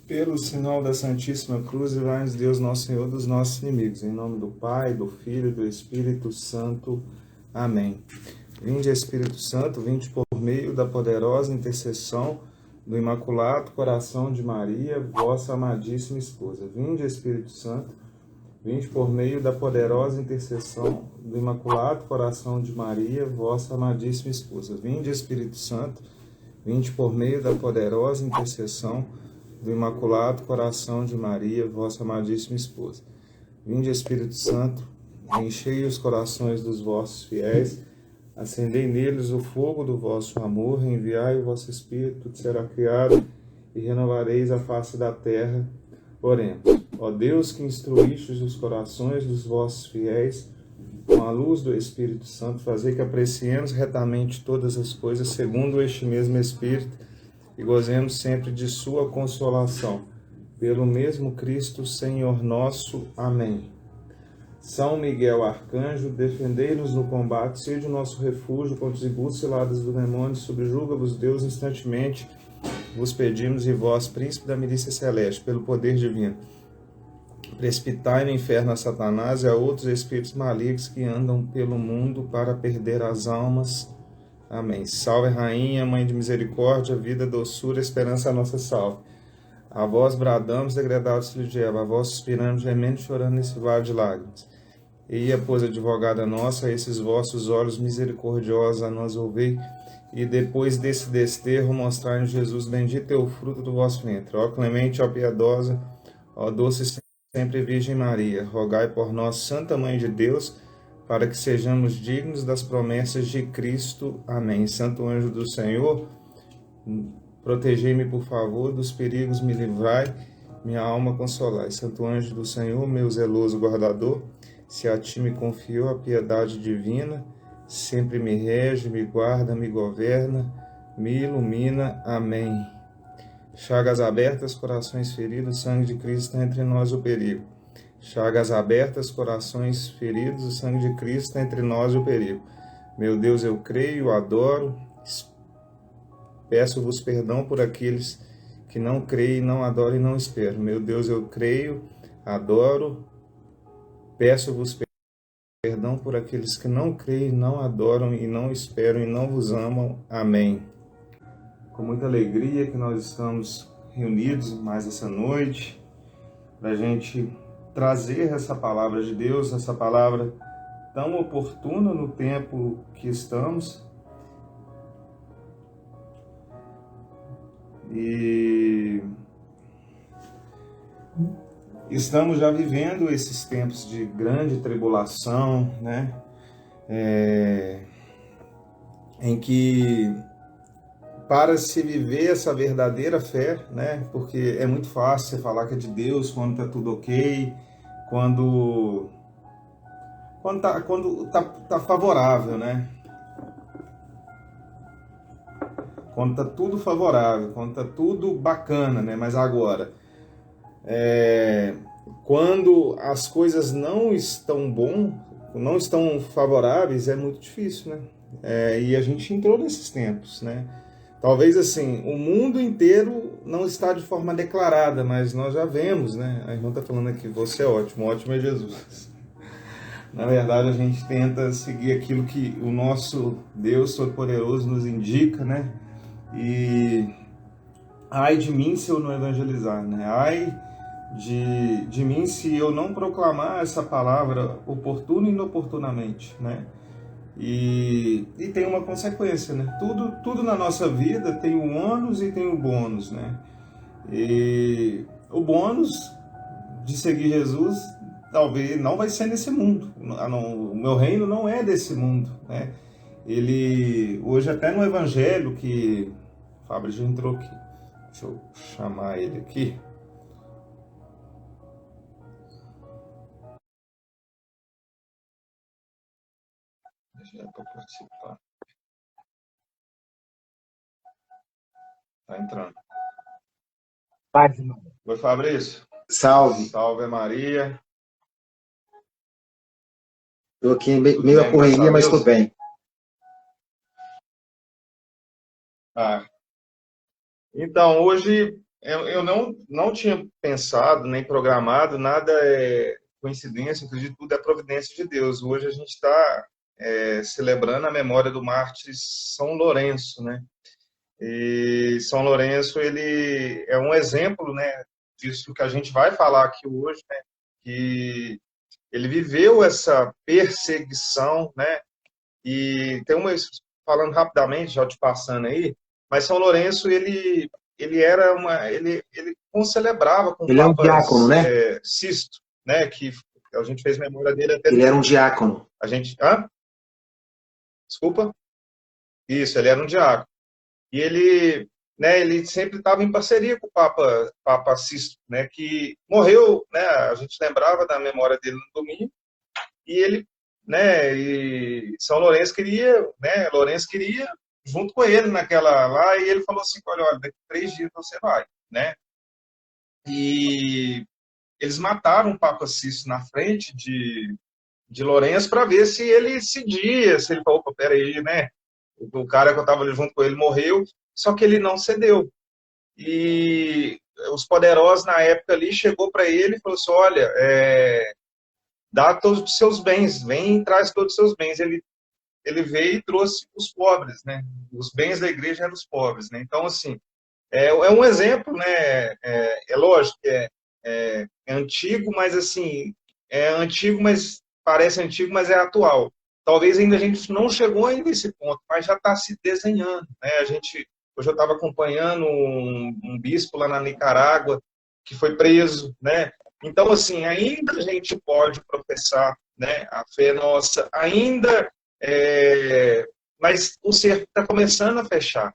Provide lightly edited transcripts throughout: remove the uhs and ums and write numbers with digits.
Pelo sinal da Santíssima Cruz, livrai-nos Deus, nosso Senhor, dos nossos inimigos. Em nome do Pai, do Filho e do Espírito Santo. Amém. Vinde, Espírito Santo, vinde por meio da poderosa intercessão do Imaculado Coração de Maria, vossa amadíssima esposa. Vinde, Espírito Santo, vinde por meio da poderosa intercessão do Imaculado Coração de Maria, vossa amadíssima esposa. Vinde, Espírito Santo, vinde por meio da poderosa intercessão do Imaculado Coração de Maria, vossa amadíssima esposa. Vinde, Espírito Santo, enchei os corações dos vossos fiéis, acendei neles o fogo do vosso amor, enviai o vosso Espírito, tudo será criado, e renovareis a face da terra. Oremos. Ó Deus, que instruístes os corações dos vossos fiéis, com a luz do Espírito Santo, fazei que apreciemos retamente todas as coisas, segundo este mesmo Espírito, e gozemos sempre de sua consolação. Pelo mesmo Cristo, Senhor nosso. Amém. São Miguel Arcanjo, defendei-nos no combate, sede o nosso refúgio contra os embustes ciladas do demônio, subjuga-vos Deus instantemente, vos pedimos, e vós, príncipe da milícia celeste, pelo poder divino, precipitai no inferno a Satanás e a outros espíritos malignos que andam pelo mundo para perder as almas. Amém. Salve, Rainha, Mãe de Misericórdia, vida, doçura, esperança, a nossa salve. A vós bradamos, degredados filhos de Eva, a vós suspiramos, gemendo e chorando nesse vale de lágrimas. E pois, advogada nossa, a esses vossos olhos misericordiosos a nós ouvei, e depois desse desterro mostrai-nos Jesus, bendito é o fruto do vosso ventre. Ó clemente, ó piedosa, ó doce sempre Virgem Maria, rogai por nós, Santa Mãe de Deus, para que sejamos dignos das promessas de Cristo. Amém. Santo anjo do Senhor, protegei-me, por favor, dos perigos, me livrai, minha alma consolai. Santo anjo do Senhor, meu zeloso guardador, se a ti me confiou a piedade divina, sempre me rege, me guarda, me governa, me ilumina. Amém. Chagas abertas, corações feridos, sangue de Cristo entre nós o perigo. Chagas abertas, corações feridos, o sangue de Cristo entre nós o perigo. Meu Deus, eu creio, adoro, peço-vos perdão por aqueles que não creem, não adoram e não esperam. Meu Deus, eu creio, adoro, peço-vos perdão por aqueles que não creem, não adoram e não esperam e não vos amam. Amém. Com muita alegria que nós estamos reunidos mais essa noite, para a gente trazer essa palavra de Deus, essa palavra tão oportuna no tempo que estamos. E estamos já vivendo esses tempos de grande tribulação, né? Em que, para se viver essa verdadeira fé, né? Porque é muito fácil você falar que é de Deus quando tá tudo ok, quando tá favorável, né? Quando tá tudo favorável, quando tá tudo bacana, né? Mas agora, quando as coisas não estão não estão favoráveis, é muito difícil, né? E a gente entrou nesses tempos, né? Talvez assim, o mundo inteiro não está de forma declarada, mas nós já vemos, né? A irmã está falando aqui, você é ótimo, ótimo é Jesus. Na verdade, a gente tenta seguir aquilo que o nosso Deus Todo-Poderoso nos indica, né? E ai de mim se eu não evangelizar, né? Ai de mim se eu não proclamar essa palavra oportuna e inoportunamente, né? E tem uma consequência, né? Tudo na nossa vida tem o ônus e tem o bônus, né? E o bônus de seguir Jesus talvez não vai ser nesse mundo. O meu reino não é desse mundo, né? Ele, hoje até no evangelho que o Fábio já entrou aqui, deixa eu chamar ele aqui. Já para participar. Tá entrando. Paz, irmão. Oi, Fabrício. Salve. Salve, Maria. Estou aqui meio a correria, mas estou bem. Então, hoje Eu não tinha pensado, nem programado, nada é coincidência, acredito que tudo é providência de Deus. Hoje a gente está celebrando a memória do mártir São Lourenço, né? E São Lourenço, ele é um exemplo, né, disso que a gente vai falar aqui hoje, né? Que ele viveu essa perseguição, né? E tem uma, falando rapidamente, já te passando aí, mas São Lourenço, ele era uma, ele concelebrava com o Ele é um Papa diácono, né? Sisto, né? Que a gente fez memória dele até. Ele era um diácono. A gente, desculpa? Isso, ele era um diácono. E ele, né, ele sempre estava em parceria com o Papa Sisto, né, que morreu, né, a gente lembrava da memória dele no domingo, e ele, né, e São Lourenço queria, né, Lourenço queria junto com ele naquela lá, e ele falou assim, olha, daqui 3 dias você vai, né, e eles mataram o Papa Sisto na frente de Lourenço para ver se ele cedia, se ele falou, opa, peraí, né, o cara que eu estava ali junto com ele morreu, só que ele não cedeu. E os poderosos na época ali chegou para ele e falou assim, olha, dá todos os seus bens, vem e traz todos os seus bens. Ele veio e trouxe os pobres, né? Os bens da igreja eram os pobres, né? Então, assim, é um exemplo, né? É lógico que é antigo, mas assim, é antigo, mas parece antigo, mas é atual. Talvez ainda a gente não chegou ainda nesse ponto, mas já está se desenhando, né? Hoje eu estava acompanhando um bispo lá na Nicarágua que foi preso, né? Então, assim, ainda a gente pode professar, né, a fé nossa, ainda, mas o cerco está começando a fechar,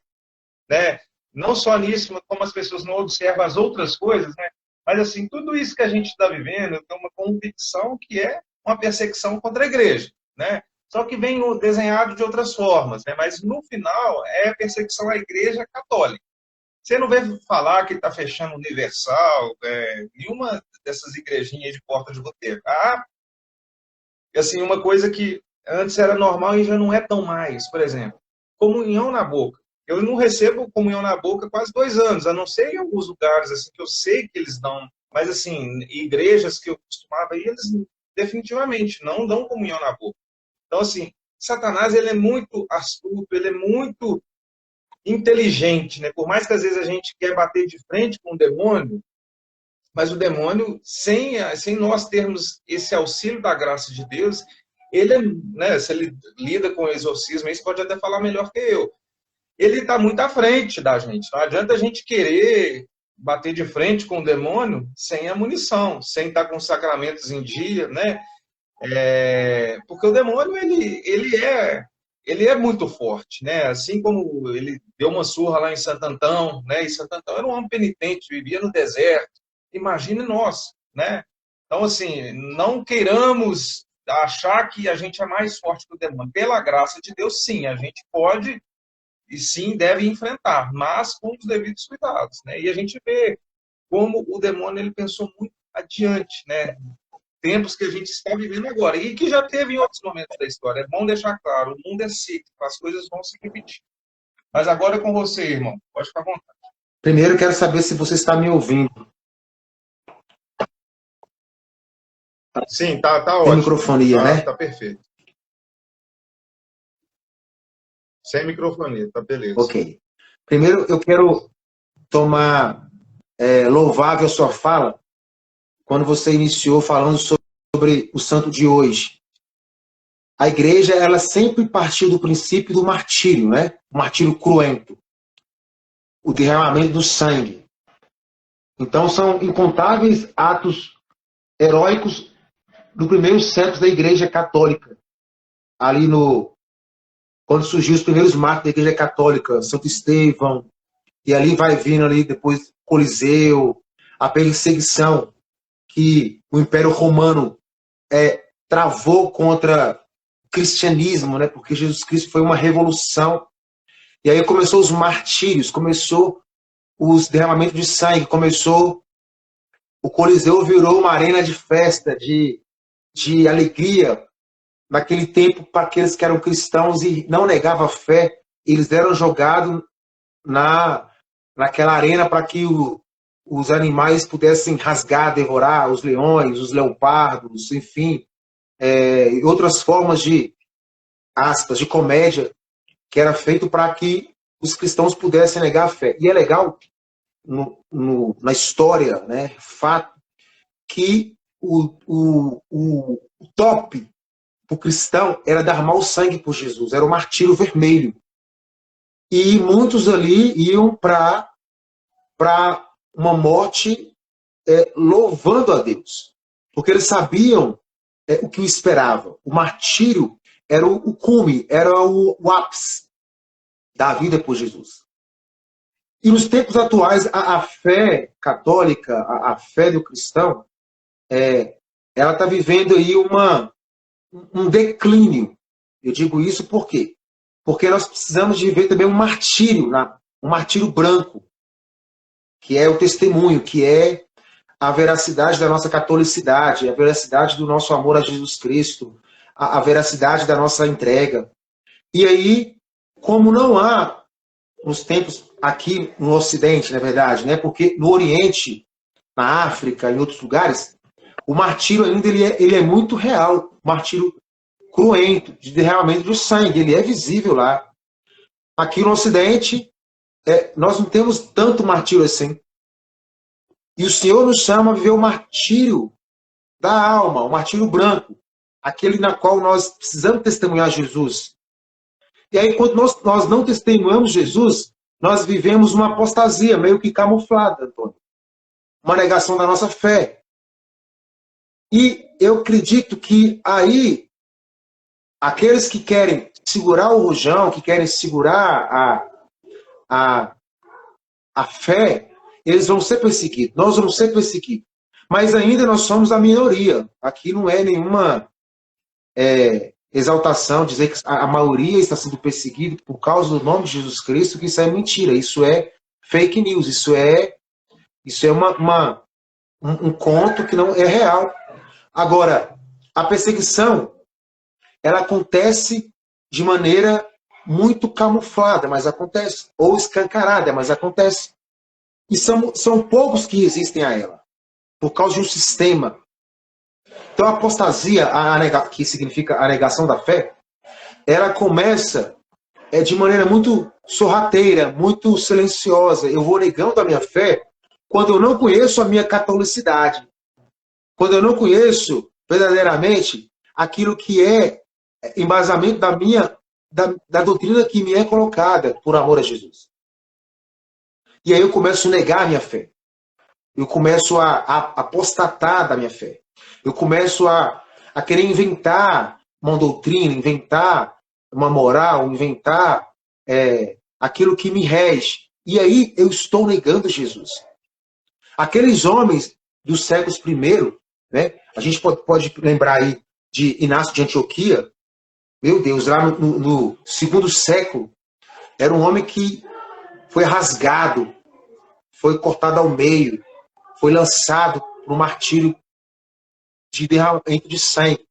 né? Não só nisso, como as pessoas não observam as outras coisas, né? Mas, assim, tudo isso que a gente está vivendo, eu tenho uma convicção que é uma perseguição contra a igreja, né? Só que vem desenhado de outras formas, né? Mas, no final, é perseguição à igreja católica. Você não vê falar que está fechando Universal, nenhuma dessas igrejinhas de porta de roteiro. Assim, uma coisa que antes era normal e já não é tão mais, por exemplo, comunhão na boca. Eu não recebo comunhão na boca há quase 2 anos, a não ser em alguns lugares assim que eu sei que eles dão, mas assim, igrejas que eu costumava ir, eles definitivamente não dão comunhão na boca. Então, assim, Satanás, ele é muito astuto, ele é muito inteligente, né? Por mais que às vezes a gente quer bater de frente com o demônio, mas o demônio, sem nós termos esse auxílio da graça de Deus, ele, né, se ele lida com o exorcismo, isso pode até falar melhor que eu. Ele está muito à frente da gente. Não adianta a gente querer bater de frente com o demônio sem a munição, sem estar com os sacramentos em dia, né? Porque o demônio, ele é muito forte, né? Assim como ele deu uma surra lá em Santo Antão, né? E Santo Antão era um homem penitente, vivia no deserto. Imagine nós, né? Então, assim, não queiramos achar que a gente é mais forte que o demônio. Pela graça de Deus, sim, a gente pode e sim deve enfrentar, mas com os devidos cuidados, né? E a gente vê como o demônio ele pensou muito adiante, né? Tempos que a gente está vivendo agora e que já teve em outros momentos da história. É bom deixar claro, o mundo é cíclico, as coisas vão se repetir. Mas agora é com você, irmão. Pode ficar à vontade. Primeiro, eu quero saber se você está me ouvindo. Sim, tá Sem ótimo. microfonia, né? Tá perfeito. Sem microfonia, tá beleza. Ok. Primeiro, eu quero tomar louvável a sua fala quando você iniciou falando sobre o santo de hoje. A igreja, ela sempre partiu do princípio do martírio, né? O martírio cruento. O derramamento do sangue. Então, são incontáveis atos heróicos do primeiro século da igreja católica. Ali quando surgiu os primeiros mártires da igreja católica, Santo Estevão, e ali vai vindo ali depois Coliseu, a perseguição que o Império Romano travou contra o cristianismo, né? Porque Jesus Cristo foi uma revolução. E aí começou os martírios, começou os derramamentos de sangue, começou o Coliseu virou uma arena de festa, de alegria. Naquele tempo, para aqueles que eram cristãos e não negavam a fé, eles eram jogados naquela arena para que os animais pudessem rasgar, devorar, os leões, os leopardos, enfim, e outras formas de, aspas, de comédia, que era feito para que os cristãos pudessem negar a fé. E é legal, na história, né, fato, que o top para o cristão era derramar o sangue por Jesus, era o martírio vermelho. E muitos ali iam para uma morte louvando a Deus, porque eles sabiam o que o esperava. O martírio era o cume, era o ápice da vida por Jesus. E nos tempos atuais, a fé católica, a fé do cristão, ela está vivendo aí um declínio. Eu digo isso por quê? Porque nós precisamos de viver também um martírio branco, que é o testemunho, que é a veracidade da nossa catolicidade, a veracidade do nosso amor a Jesus Cristo, a veracidade da nossa entrega. E aí, como não há nos tempos aqui no Ocidente, na verdade, né? Porque no Oriente, na África, em outros lugares, o martírio ainda ele é muito real, martírio cruento, de derramamento de sangue, ele é visível lá. Aqui no Ocidente, nós não temos tanto martírio assim. E o Senhor nos chama a viver o martírio da alma, o martírio branco, aquele na qual nós precisamos testemunhar Jesus. E aí, quando nós não testemunhamos Jesus, nós vivemos uma apostasia meio que camuflada, Antônio. Uma negação da nossa fé. E eu acredito que aí, aqueles que querem segurar o rojão, que querem segurar a fé, eles vão ser perseguidos. Nós vamos ser perseguidos. Mas ainda nós somos a minoria. Aqui não é nenhuma exaltação, dizer que a maioria está sendo perseguida por causa do nome de Jesus Cristo, que isso é mentira. Isso é fake news. Isso é um conto que não é real. Agora, a perseguição, ela acontece de maneira muito camuflada, mas acontece. Ou escancarada, mas acontece. E são poucos que resistem a ela, por causa de um sistema. Então, a apostasia, que significa a negação da fé, ela começa de maneira muito sorrateira, muito silenciosa. Eu vou negando a minha fé quando eu não conheço a minha catolicidade. Quando eu não conheço verdadeiramente aquilo que é embasamento da doutrina que me é colocada por amor a Jesus. E aí eu começo a negar a minha fé. Eu começo a apostatar da minha fé. Eu começo a querer inventar uma doutrina, inventar uma moral, inventar aquilo que me rege. E aí eu estou negando Jesus. Aqueles homens dos séculos I, né? A gente pode lembrar aí de Inácio de Antioquia. Meu Deus, lá no segundo século, era um homem que foi rasgado, foi cortado ao meio, foi lançado no martírio de derramamento de sangue.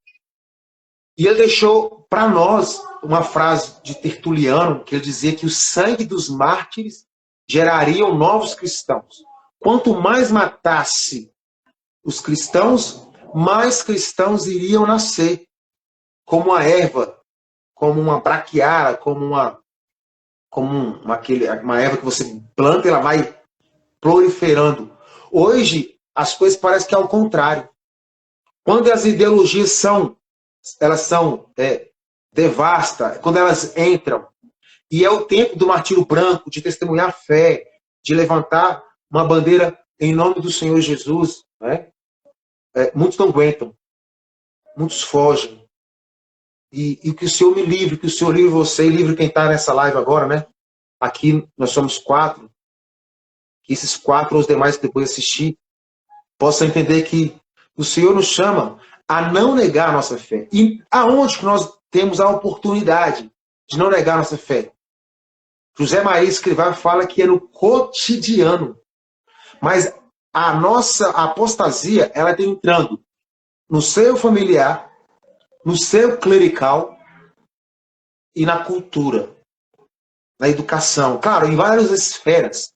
E ele deixou para nós uma frase de Tertuliano, que ele dizia que o sangue dos mártires gerariam novos cristãos. Quanto mais matasse os cristãos, mais cristãos iriam nascer. Como uma erva, como uma braquiara, como uma erva que você planta e ela vai proliferando. Hoje, as coisas parecem que é ao contrário. Quando as ideologias elas devastam, quando elas entram, e é o tempo do martírio branco, de testemunhar a fé, de levantar uma bandeira em nome do Senhor Jesus, né? Muitos não aguentam, muitos fogem. E que o Senhor me livre, que o Senhor livre você e livre quem está nessa live agora, né? Aqui nós somos 4. Que esses 4 ou os demais que depois assistir possam entender que o Senhor nos chama a não negar a nossa fé. E aonde que nós temos a oportunidade de não negar a nossa fé? José Maria Escrivá fala que é no cotidiano. Mas a nossa apostasia, ela está entrando no seio familiar, no seio clerical e na cultura, na educação. Claro, em várias esferas.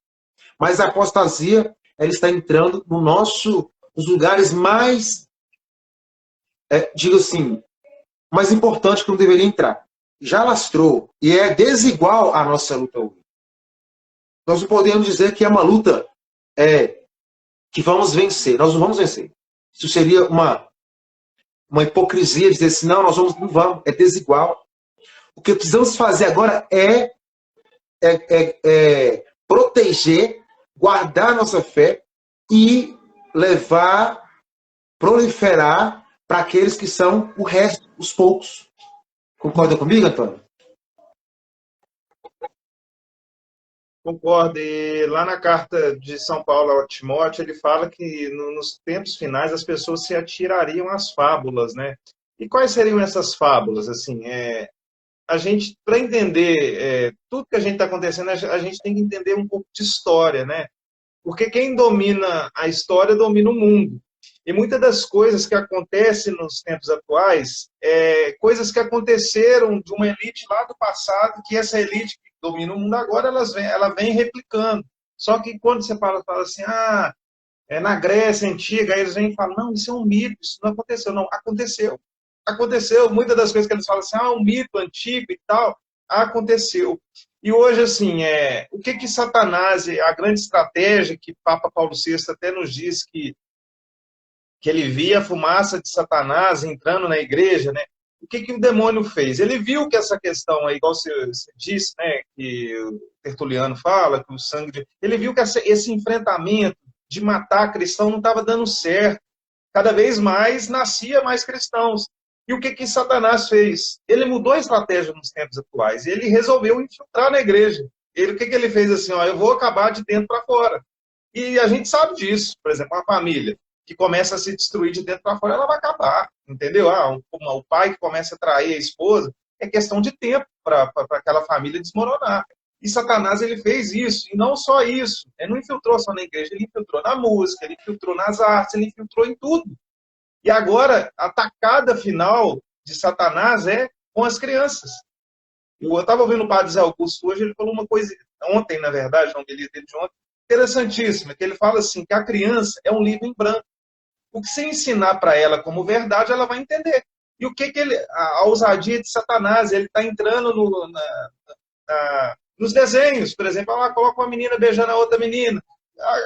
Mas a apostasia, ela está entrando no nos lugares mais, digo assim, mais importantes que não deveria entrar. Já lastrou e é desigual a nossa luta hoje. Nós não podemos dizer que é uma luta que vamos vencer. Nós não vamos vencer. Isso seria uma hipocrisia dizer assim, não, não vamos, é desigual. O que precisamos fazer agora é proteger, guardar nossa fé e levar, proliferar para aqueles que são o resto, os poucos. Concorda comigo, Antônio? Concordo. E lá na carta de São Paulo ao Timóteo, ele fala que nos tempos finais as pessoas se atirariam às fábulas, né? E quais seriam essas fábulas? Assim, a gente, para entender tudo que a gente está acontecendo, a gente tem que entender um pouco de história, né? Porque quem domina a história domina o mundo. E muitas das coisas que acontecem nos tempos atuais coisas que aconteceram de uma elite lá do passado, que essa elite que domina o mundo agora, ela vem replicando. Só que quando você fala assim, na Grécia Antiga, aí eles vêm e falam, não, isso é um mito, isso não aconteceu. Não, aconteceu. Aconteceu. Muitas das coisas que eles falam assim, um mito antigo e tal, aconteceu. E hoje, assim, o que Satanás, a grande estratégia que Papa Paulo VI até nos diz que ele via a fumaça de Satanás entrando na igreja, né? O que o demônio fez? Ele viu que essa questão, igual você disse, né, que o Tertuliano fala, que o sangue... Ele viu que esse enfrentamento de matar cristão não estava dando certo. Cada vez mais nascia mais cristãos. E o que Satanás fez? Ele mudou a estratégia nos tempos atuais. Ele resolveu infiltrar na igreja. O que ele fez assim? Eu vou acabar de dentro para fora. E a gente sabe disso. Por exemplo, uma família que começa a se destruir de dentro para fora, ela vai acabar. Entendeu? O pai que começa a trair a esposa, é questão de tempo para aquela família desmoronar. E Satanás, ele fez isso. E não só isso. Ele não infiltrou só na igreja, ele infiltrou na música, ele infiltrou nas artes, ele infiltrou em tudo. E agora, a tacada final de Satanás é com as crianças. Eu estava ouvindo o padre Zé Augusto hoje, ele falou uma coisa, ontem, na verdade, não me li dele de ontem, interessantíssima, que ele fala assim, que a criança é um livro em branco. O que você ensinar para ela como verdade, ela vai entender. E o que a ousadia de Satanás, ele está entrando nos desenhos, por exemplo, ela coloca uma menina beijando a outra menina.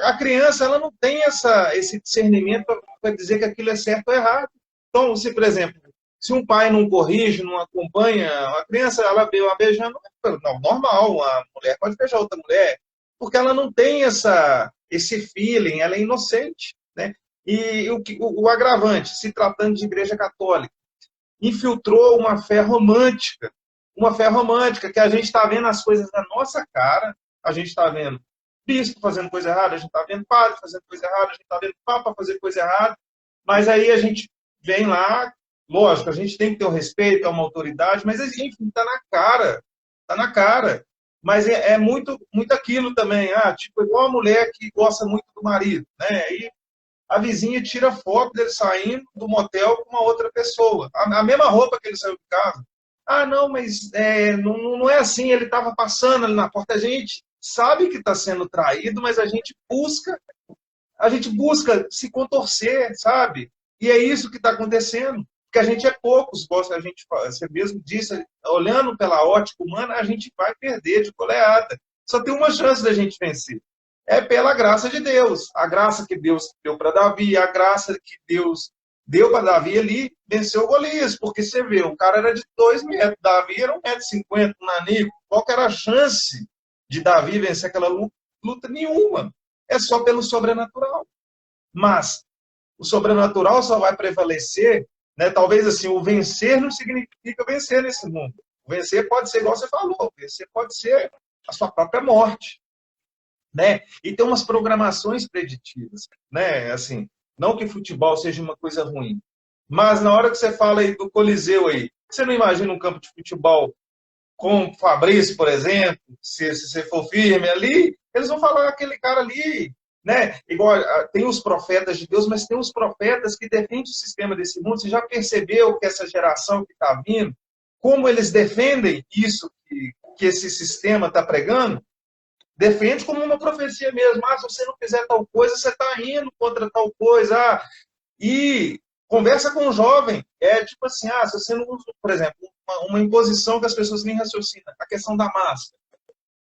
A criança, ela não tem esse discernimento para dizer que aquilo é certo ou errado. Então, por exemplo, se um pai não corrige, não acompanha, a criança, ela vê uma beijando, não, normal, a mulher pode beijar outra mulher, porque ela não tem esse feeling, ela é inocente, né? E o agravante, se tratando de igreja católica, infiltrou uma fé romântica que a gente está vendo as coisas na nossa cara, a gente está vendo bispo fazendo coisa errada, a gente está vendo padre fazendo coisa errada, a gente está vendo papa fazer coisa errada, mas aí a gente vem lá, lógico, a gente tem que ter um respeito, é uma autoridade, mas enfim, está na cara. Mas é muito, muito aquilo também, tipo, igual a mulher que gosta muito do marido, né? E a vizinha tira foto dele saindo do motel com uma outra pessoa. A mesma roupa que ele saiu de casa. Não, mas não é assim, ele estava passando ali na porta. A gente sabe que está sendo traído, mas a gente busca se contorcer, sabe? E é isso que está acontecendo. Porque a gente é poucos, você mesmo disse, olhando pela ótica humana, a gente vai perder de goleada. Só tem uma chance da gente vencer. É pela graça de Deus. A graça que Deus deu para Davi, a graça que Deus deu para Davi ali, venceu Golias. Porque você vê, o cara era de 2 metros, Davi era 1,50 m, um nanico. Qual que era a chance de Davi vencer aquela luta? Nenhuma. É só pelo sobrenatural. Mas o sobrenatural só vai prevalecer, né? Talvez assim, o vencer não significa vencer nesse mundo. O vencer pode ser, igual você falou, vencer pode ser a sua própria morte. Né? E tem umas programações preditivas, né? Assim, não que futebol seja uma coisa ruim, mas na hora que você fala aí do Coliseu aí, você não imagina um campo de futebol com o Fabrício, por exemplo, se você for firme ali, eles vão falar aquele cara ali, né? Igual tem os profetas de Deus, mas tem os profetas que defendem o sistema desse mundo. Você já percebeu que essa geração que está vindo, como eles defendem isso que esse sistema está pregando? defende como uma profecia mesmo. Se você não fizer tal coisa, você está indo contra tal coisa. E conversa com o jovem. É tipo assim, se você não usa, por exemplo, uma imposição que as pessoas nem raciocinam, a questão da máscara.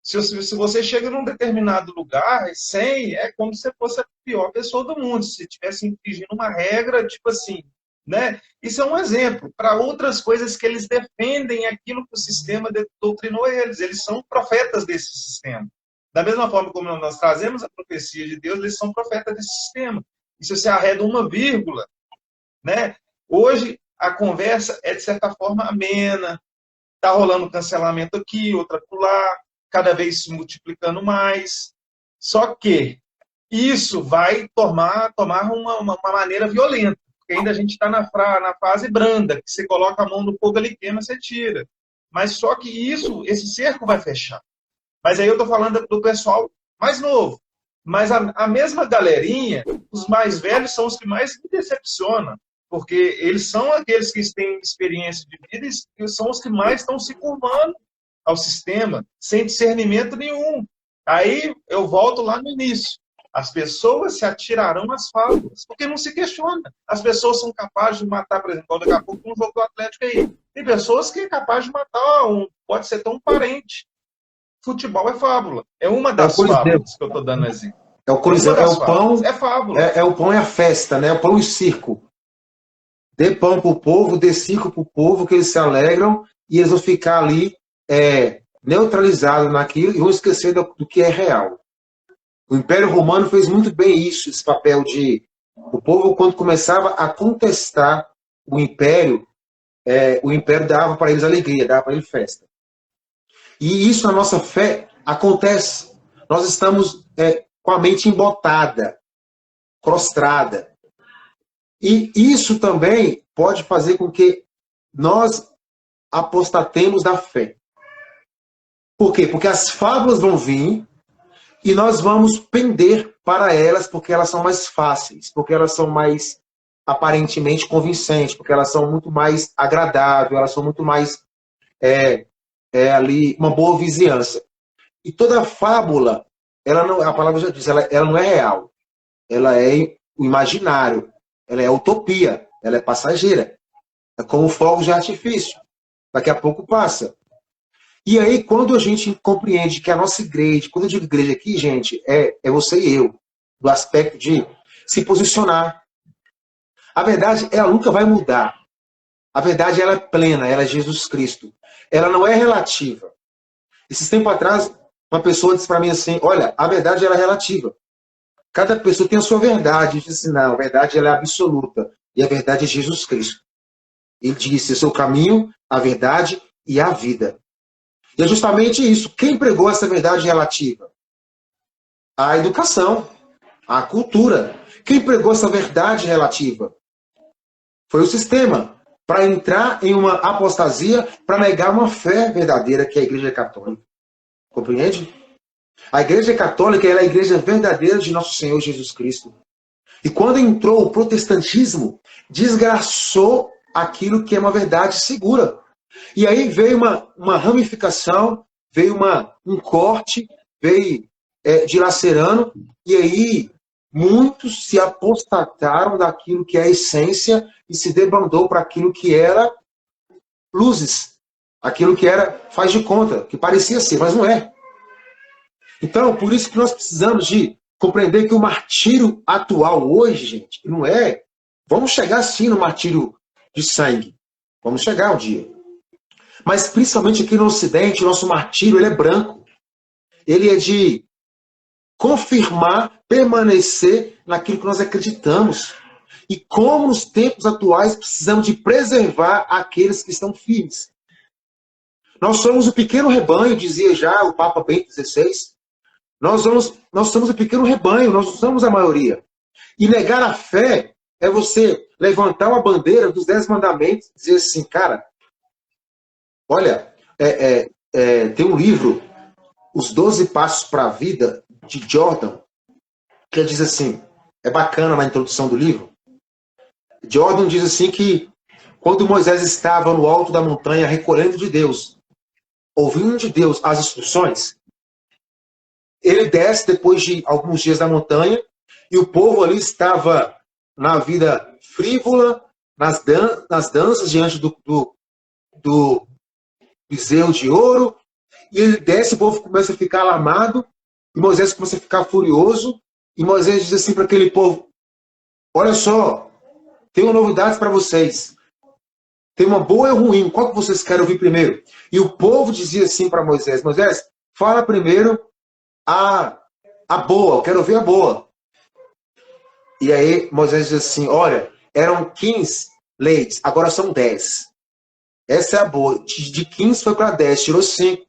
Se você chega num determinado lugar sem, é como se você fosse a pior pessoa do mundo, se estivesse infringindo uma regra, tipo assim, né? Isso é um exemplo para outras coisas que eles defendem aquilo que o sistema doutrinou eles. Eles são profetas desse sistema. Da mesma forma como nós trazemos a profecia de Deus, eles são profetas desse sistema. E se você arreda uma vírgula, né? Hoje a conversa é de certa forma amena, tá rolando cancelamento aqui, outra lá, cada vez se multiplicando mais. Só que isso vai tomar uma maneira violenta, porque ainda a gente está na fase branda, que você coloca a mão no fogo, ele queima, você tira. Mas só que esse cerco vai fechar. Mas aí eu estou falando do pessoal mais novo. Mas a mesma galerinha, os mais velhos são os que mais me decepcionam, porque eles são aqueles que têm experiência de vida e são os que mais estão se curvando ao sistema, sem discernimento nenhum. Aí eu volto lá no início. As pessoas se atirarão às fábulas, porque não se questiona. As pessoas são capazes de matar, por exemplo, daqui a pouco um jogo do Atlético aí. Tem pessoas que é capaz de matar, pode ser tão parente. Futebol é fábula. É uma das fábulas que eu estou dando exemplo. É o Coliseu, é o pão, é fábula. É o pão e a festa, né? O pão e o circo. Dê pão para o povo, dê circo para o povo, que eles se alegram e eles vão ficar ali neutralizados naquilo e vão esquecer do que é real. O Império Romano fez muito bem isso, esse papel de... O povo, quando começava a contestar o Império dava para eles alegria, dava para eles festa. E isso na nossa fé acontece. Nós estamos com a mente embotada, prostrada. E isso também pode fazer com que nós apostatemos da fé. Por quê? Porque as fábulas vão vir e nós vamos pender para elas porque elas são mais fáceis, porque elas são mais aparentemente convincentes, porque elas são muito mais agradáveis, elas são muito mais ali uma boa vizinhança. E toda fábula, ela não, a palavra já diz, ela não é real. Ela é o imaginário, ela é utopia, ela é passageira. É como fogos de artifício. Daqui a pouco passa. E aí, quando a gente compreende que a nossa igreja, quando eu digo igreja aqui, gente, é você e eu, do aspecto de se posicionar. A verdade, ela nunca vai mudar. A verdade, ela é plena, ela é Jesus Cristo. Ela não é relativa. Esses tempos atrás, uma pessoa disse para mim assim, olha, a verdade ela é relativa. Cada pessoa tem a sua verdade. Eu disse assim, não, a verdade ela é absoluta. E a verdade é Jesus Cristo. Ele disse, eu sou o caminho, a verdade e a vida. E é justamente isso. Quem pregou essa verdade relativa? A educação, a cultura. Quem pregou essa verdade relativa? Foi o sistema. Para entrar em uma apostasia, para negar uma fé verdadeira, que é a Igreja Católica. Compreende? A Igreja Católica ela é a igreja verdadeira de nosso Senhor Jesus Cristo. E quando entrou o protestantismo, desgraçou aquilo que é uma verdade segura. E aí veio uma ramificação, veio um corte, veio dilacerando, e aí muitos se apostataram daquilo que é a essência e se debandou para aquilo que era luzes, aquilo que era faz de conta, que parecia ser, mas não é. Então, por isso que nós precisamos de compreender que o martírio atual hoje, gente, não é... Vamos chegar sim no martírio de sangue. Vamos chegar um dia. Mas principalmente aqui no Ocidente, o nosso martírio ele é branco. Ele é de confirmar, permanecer naquilo que nós acreditamos. E como nos tempos atuais precisamos de preservar aqueles que estão firmes. Nós somos o pequeno rebanho, dizia já o Papa Bento XVI. Nós somos o pequeno rebanho, nós não somos a maioria. E negar a fé é você levantar uma bandeira dos 10 mandamentos e dizer assim, cara, olha, tem um livro, Os 12 Passos para a Vida, de Jordan, que diz assim, é bacana na introdução do livro, Jordan diz assim que quando Moisés estava no alto da montanha recolhendo de Deus, ouvindo de Deus as instruções, Ele desce depois de alguns dias da montanha, e o povo ali estava na vida frívola, nas danças diante do bezerro de ouro, e ele desce, o povo começa a ficar alarmado, e Moisés começa a ficar furioso, e Moisés diz assim para aquele povo: olha só, tenho novidades para vocês. Tem uma boa e ruim. Qual que vocês querem ouvir primeiro? E o povo dizia assim para Moisés: Moisés, fala primeiro a, a boa, eu quero ouvir a boa. E aí Moisés diz assim: olha, eram 15 leites, agora são 10. Essa é a boa. De 15 foi para 10, tirou 5.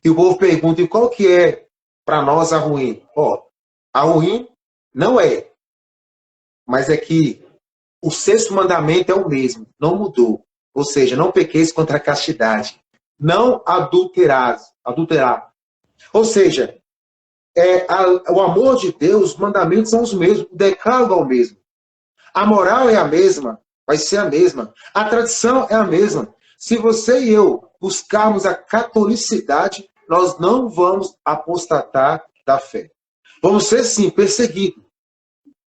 E o povo pergunta: e qual que é para nós a ruim? Ó, a ruim não é, mas é que o sexto mandamento é o mesmo, não mudou. Ou seja, não pequeis contra a castidade. Não adulterar. Ou seja, o amor de Deus, os mandamentos são os mesmos, o decálogo é o mesmo. A moral é a mesma, vai ser a mesma. A tradição é a mesma. Se você e eu buscarmos a catolicidade, nós não vamos apostatar da fé. Vamos ser, sim, perseguidos.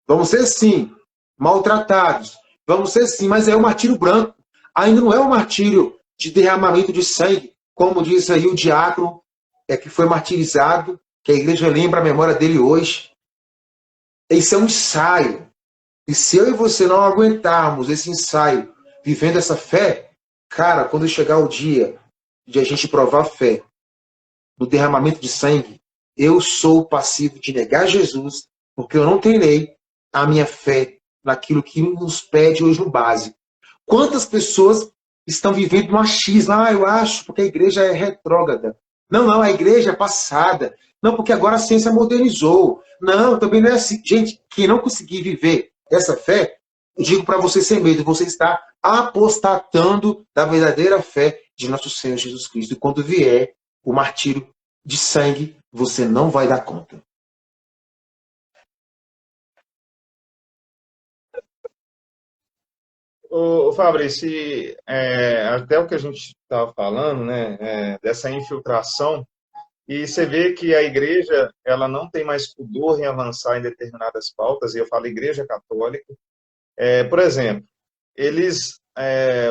Vamos ser, sim, maltratados. Vamos ser, sim, mas é o martírio branco. Ainda não é o martírio de derramamento de sangue, como diz aí o diácono que foi martirizado, que a igreja lembra a memória dele hoje. Esse é um ensaio. E se eu e você não aguentarmos esse ensaio, vivendo essa fé, cara, quando chegar o dia de a gente provar a fé no derramamento de sangue, eu sou passivo de negar Jesus, porque eu não treinei a minha fé naquilo que nos pede hoje no básico. Quantas pessoas estão vivendo no achismo? Ah, eu acho, porque a igreja é retrógrada. Não, a igreja é passada. Não, porque agora a ciência modernizou. Não, também não é assim. Gente, quem não conseguir viver essa fé, eu digo para você sem medo, você está apostatando da verdadeira fé de nosso Senhor Jesus Cristo. E quando vier o martírio de sangue, você não vai dar conta. Fabrício, até o que a gente estava falando, né, dessa infiltração, e você vê que a igreja ela não tem mais pudor em avançar em determinadas pautas, e eu falo igreja católica. Por exemplo,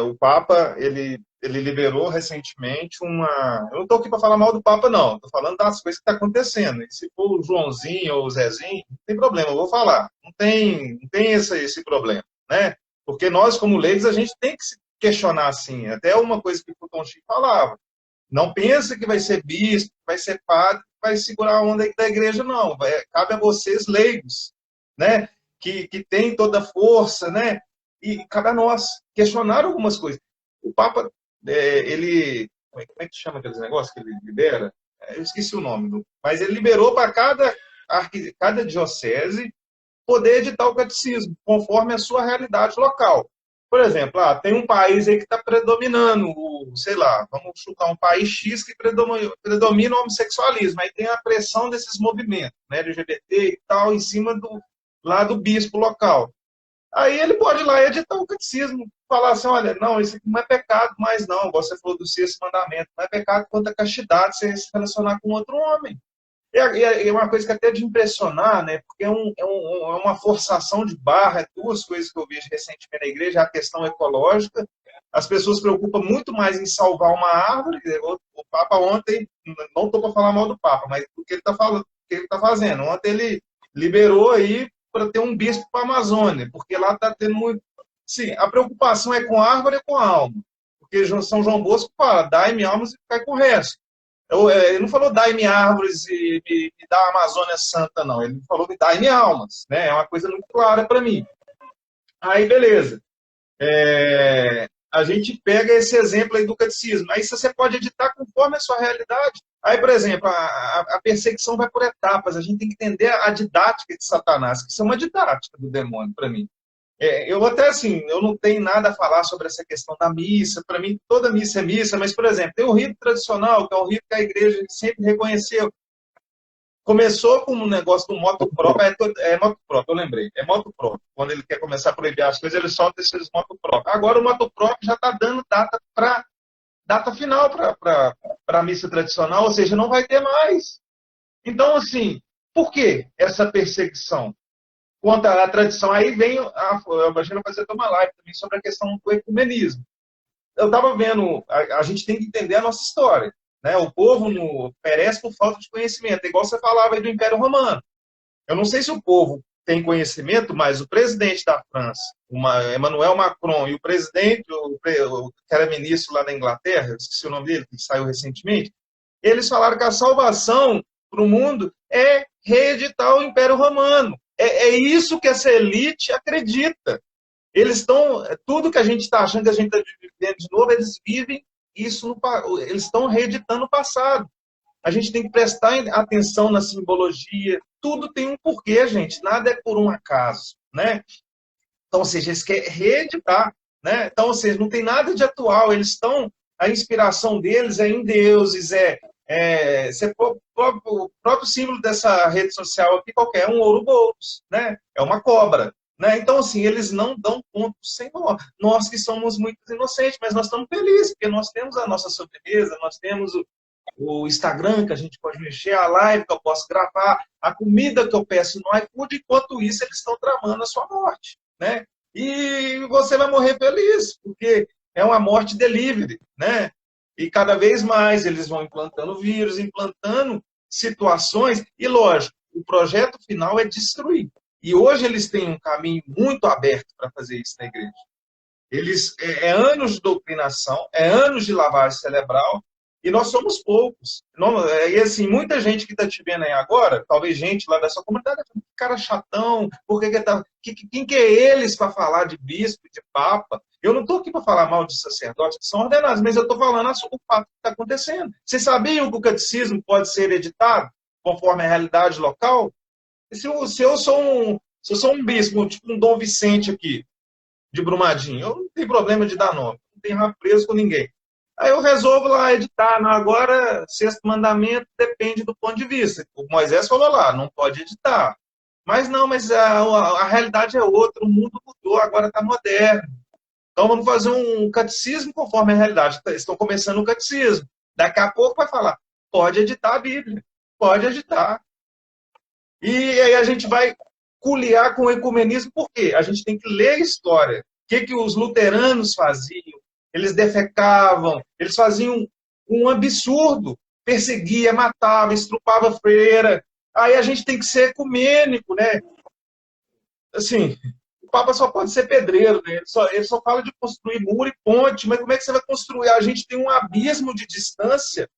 o Papa, ele liberou recentemente uma... Eu não estou aqui para falar mal do Papa, não. Estou falando das coisas que estão acontecendo. E se for o Joãozinho ou o Zezinho, não tem problema, eu vou falar. Não tem esse problema, né? Porque nós, como leigos, a gente tem que se questionar assim. Até uma coisa que o Tom Chico falava. Não pensa que vai ser bispo, que vai ser padre, que vai segurar a onda da igreja, não. Cabe a vocês, leigos, né? Que tem toda a força, né? E cabe a nós questionar algumas coisas. O Papa, ele... Como é que chama aqueles negócios que ele libera? Eu esqueci o nome. Mas ele liberou para cada diocese poder editar o catecismo, conforme a sua realidade local. Por exemplo, tem um país aí que está predominando, sei lá, vamos chutar um país X que predomina o homossexualismo. Aí tem a pressão desses movimentos, né, LGBT e tal, em cima lá do bispo local. Aí ele pode ir lá e editar o catecismo, falar assim, olha, não, isso aqui não é pecado mais não, você falou do sexto mandamento, não é pecado contra a castidade você se relacionar com outro homem. É uma coisa que até de impressionar, né? Porque é uma forçação de barra, duas coisas que eu vejo recentemente na igreja, a questão ecológica. As pessoas se preocupam muito mais em salvar uma árvore. O Papa ontem, não estou para falar mal do Papa, mas o que ele está falando, o que ele está fazendo. Ontem ele liberou aí para ter um bispo para a Amazônia, porque lá está tendo muito. Sim, a preocupação é com a árvore e com a alma. Porque São João Bosco fala, dai-me almas e ficar com o resto. Ele não falou dai-me árvores e me dá a Amazônia Santa, não. Ele falou me dai-me almas. Né? É uma coisa muito clara para mim. Aí, beleza. A gente pega esse exemplo aí do catecismo. Aí você pode editar conforme a sua realidade. Aí, por exemplo, a perseguição vai por etapas. A gente tem que entender a didática de Satanás, que isso é uma didática do demônio para mim. Eu até, assim, eu não tenho nada a falar sobre essa questão da missa. Para mim, toda missa é missa, mas, por exemplo, tem o rito tradicional, que é o rito que a igreja sempre reconheceu. Começou com um negócio do moto próprio, moto próprio, eu lembrei, é moto próprio. Quando ele quer começar a proibir as coisas, ele solta esses moto próprio. Agora o moto próprio já está dando data final para a missa tradicional, ou seja, não vai ter mais. Então, assim, por que essa perseguição contra a tradição? Aí vem a Imagina fazer uma live também sobre a questão do ecumenismo. Eu estava vendo, a gente tem que entender a nossa história. Né? O povo perece por falta de conhecimento, é igual você falava aí do Império Romano. Eu não sei se o povo tem conhecimento, mas o presidente da França, Emmanuel Macron, e o presidente, que era ministro lá da Inglaterra, esqueci o nome dele, que saiu recentemente, eles falaram que a salvação para o mundo é reeditar o Império Romano. É isso que essa elite acredita. Eles estão, tudo que a gente está achando que a gente está vivendo de novo, eles vivem isso, eles estão reeditando o passado. A gente tem que prestar atenção na simbologia. Tudo tem um porquê, gente. Nada é por um acaso, né? Então, ou seja, eles querem reeditar, né? Então, ou seja, não tem nada de atual. Eles estão, a inspiração deles é em deuses, o próprio símbolo dessa rede social aqui, qualquer um Ouroboros, né? É uma cobra. Né? Então, assim, eles não dão ponto sem nó. Nós que somos muito inocentes, mas nós estamos felizes, porque nós temos a nossa sobremesa, nós temos o Instagram, que a gente pode mexer, a live que eu posso gravar, a comida que eu peço no iFood, enquanto isso eles estão tramando a sua morte, né? E você vai morrer feliz, porque é uma morte delivery, né? E cada vez mais eles vão implantando vírus, implantando situações, e lógico, o projeto final é destruir. E hoje eles têm um caminho muito aberto para fazer isso na igreja. É anos de doutrinação, é anos de lavagem cerebral, e nós somos poucos. E assim, muita gente que está te vendo aí agora, talvez gente lá da sua comunidade, cara chatão, quem que é eles para falar de bispo, de papa? Eu não estou aqui para falar mal de sacerdotes que são ordenados, mas eu estou falando o fato que está acontecendo. Vocês sabiam que o catecismo pode ser editado conforme a realidade local? Se eu sou um bispo, tipo um Dom Vicente aqui, de Brumadinho, eu não tenho problema de dar nome, não tenho rabo preso com ninguém. Aí eu resolvo lá editar. Não, agora, sexto mandamento depende do ponto de vista. O Moisés falou lá, não pode editar. Mas não, mas a realidade é outra, o mundo mudou, agora está moderno. Então vamos fazer um catecismo conforme a realidade. Estão começando o catecismo. Daqui a pouco vai falar, pode editar a Bíblia, pode editar. E aí a gente vai culiar com o ecumenismo, por quê? A gente tem que ler a história. O que os luteranos faziam? Eles defecavam, eles faziam um absurdo, perseguia, matava, estrupava freira. Aí a gente tem que ser ecumênico, né? Assim, o Papa só pode ser pedreiro, né? Ele só fala de construir muro e ponte, mas como é que você vai construir? A gente tem um abismo de distância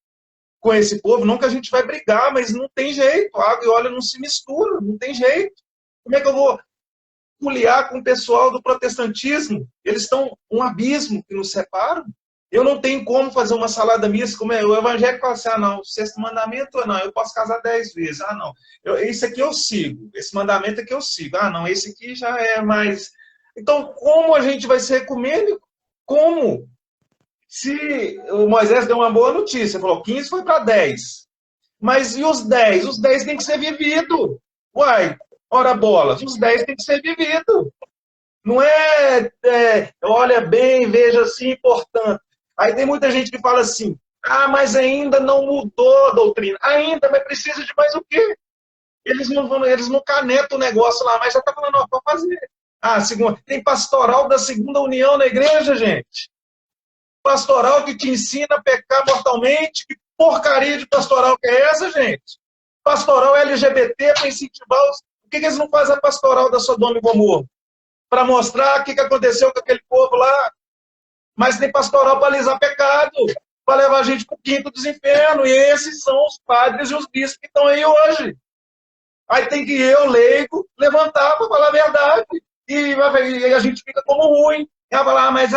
com esse povo, não que a gente vai brigar, mas não tem jeito, água e óleo não se misturam, não tem jeito. Como é que eu vou culiar com o pessoal do protestantismo? Eles estão um abismo que nos separa. Eu não tenho como fazer uma salada mista, como o evangélico fala assim, não, o sexto mandamento, não, eu posso casar 10 vezes, não, esse aqui eu sigo, esse mandamento aqui eu sigo, não, esse aqui já é mais... Então, como a gente vai ser ecumênico? Como? Se o Moisés deu uma boa notícia, falou 15 foi para 10. Mas e os 10? Os 10 tem que ser vivido. Uai, ora bolas, os 10 tem que ser vivido. Não olha bem, veja assim, portanto. Aí tem muita gente que fala assim, mas ainda não mudou a doutrina. Ainda, mas precisa de mais o quê? Eles não canetam o negócio lá, mas já está falando, para fazer. Tem pastoral da segunda união na igreja, gente. Pastoral que te ensina a pecar mortalmente. Que porcaria de pastoral que é essa, gente? Pastoral LGBT para incentivar os... Por que eles não fazem a pastoral da Sodoma e Gomorra? Para mostrar o que aconteceu com aquele povo lá. Mas tem pastoral para alisar pecado, para levar a gente para o quinto dos infernos. E esses são os padres e os bispos que estão aí hoje. Aí tem que eu, leigo, levantar para falar a verdade. E a gente fica como ruim. E ela fala, mas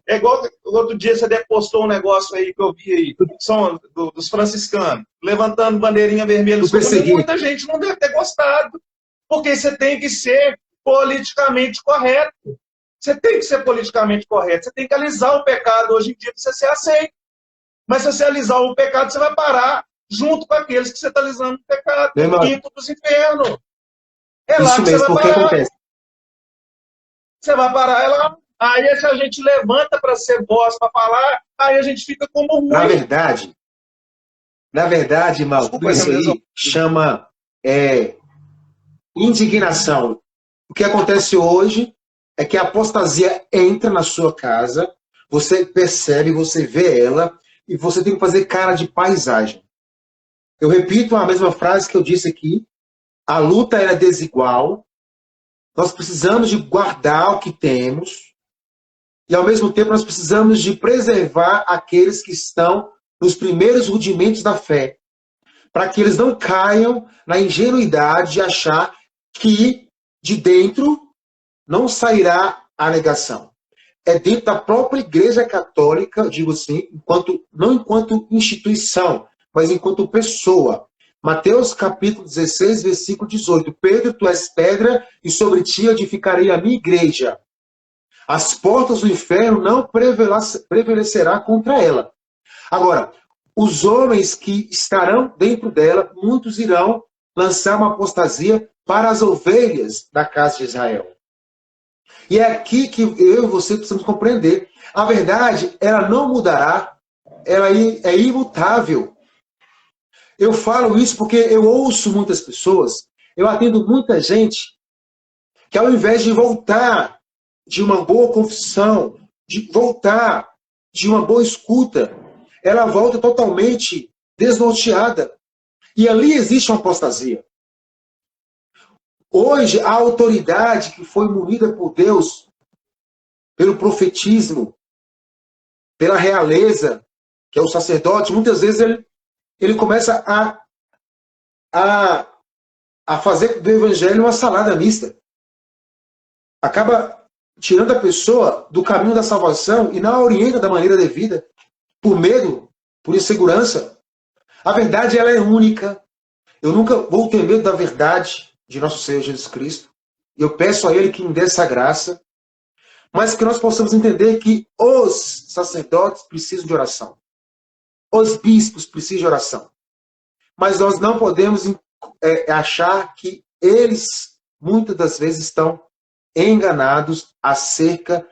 é igual outro dia você postou um negócio aí que eu vi aí, são dos franciscanos, levantando bandeirinha vermelha. Muita gente não deve ter gostado. Porque você tem que ser politicamente correto. Você tem que ser politicamente correto. Você tem que alisar o pecado hoje em dia para você ser aceito. Mas se você alisar o pecado, você vai parar junto com aqueles que você está alisando o pecado. No quinto dos infernos. É lá que você vai parar. Acontece. Você vai parar, é lá. Aí se a gente levanta para ser voz, para falar, aí a gente fica como ruim. Na verdade, Na verdade, irmão, tudo isso aí chama indignação. O que acontece hoje é que a apostasia entra na sua casa, você percebe, você vê ela, e você tem que fazer cara de paisagem. Eu repito a mesma frase que eu disse aqui, a luta é desigual, nós precisamos de guardar o que temos, e ao mesmo tempo nós precisamos de preservar aqueles que estão nos primeiros rudimentos da fé, para que eles não caiam na ingenuidade de achar que de dentro não sairá a negação. É dentro da própria Igreja Católica, digo assim, não enquanto instituição, mas enquanto pessoa. Mateus capítulo 16, versículo 18. Pedro, tu és pedra, e sobre ti edificarei a minha igreja. As portas do inferno não prevalecerá contra ela. Agora, os homens que estarão dentro dela, muitos irão lançar uma apostasia para as ovelhas da casa de Israel. E é aqui que eu e você precisamos compreender. A verdade, ela não mudará, ela é imutável. Eu falo isso porque eu ouço muitas pessoas, eu atendo muita gente que ao invés de voltar de uma boa confissão, de voltar de uma boa escuta, ela volta totalmente desnorteada. E ali existe uma apostasia. Hoje, a autoridade que foi munida por Deus, pelo profetismo, pela realeza, que é o sacerdote, muitas vezes ele começa a fazer do evangelho uma salada mista. Acaba tirando a pessoa do caminho da salvação e não a orienta da maneira devida, por medo, por insegurança. A verdade, ela é única. Eu nunca vou ter medo da verdade de nosso Senhor Jesus Cristo. Eu peço a Ele que me dê essa graça, mas que nós possamos entender que os sacerdotes precisam de oração. Os bispos precisam de oração. Mas nós não podemos achar que eles, muitas das vezes, estão enganados acerca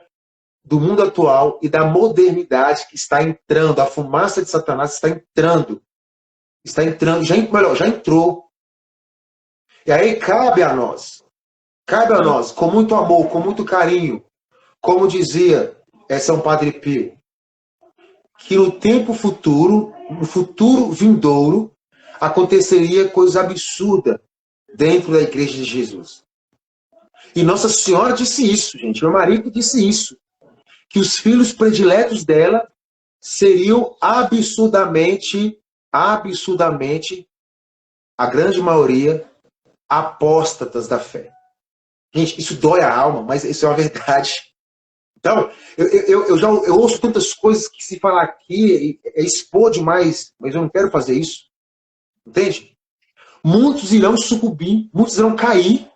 do mundo atual e da modernidade que está entrando. A fumaça de Satanás está entrando. Está entrando, já entrou. E aí cabe a nós, com muito amor, com muito carinho, como dizia São Padre Pio, que no tempo futuro, no futuro vindouro, aconteceria coisa absurda dentro da Igreja de Jesus. E Nossa Senhora disse isso, gente. Meu marido disse isso. Que os filhos prediletos dela seriam absurdamente, a grande maioria, apóstatas da fé. Gente, isso dói a alma, mas isso é uma verdade. Então, eu ouço tantas coisas que se falar aqui é expor demais, mas eu não quero fazer isso. Entende? Muitos irão sucumbir, muitos irão cair,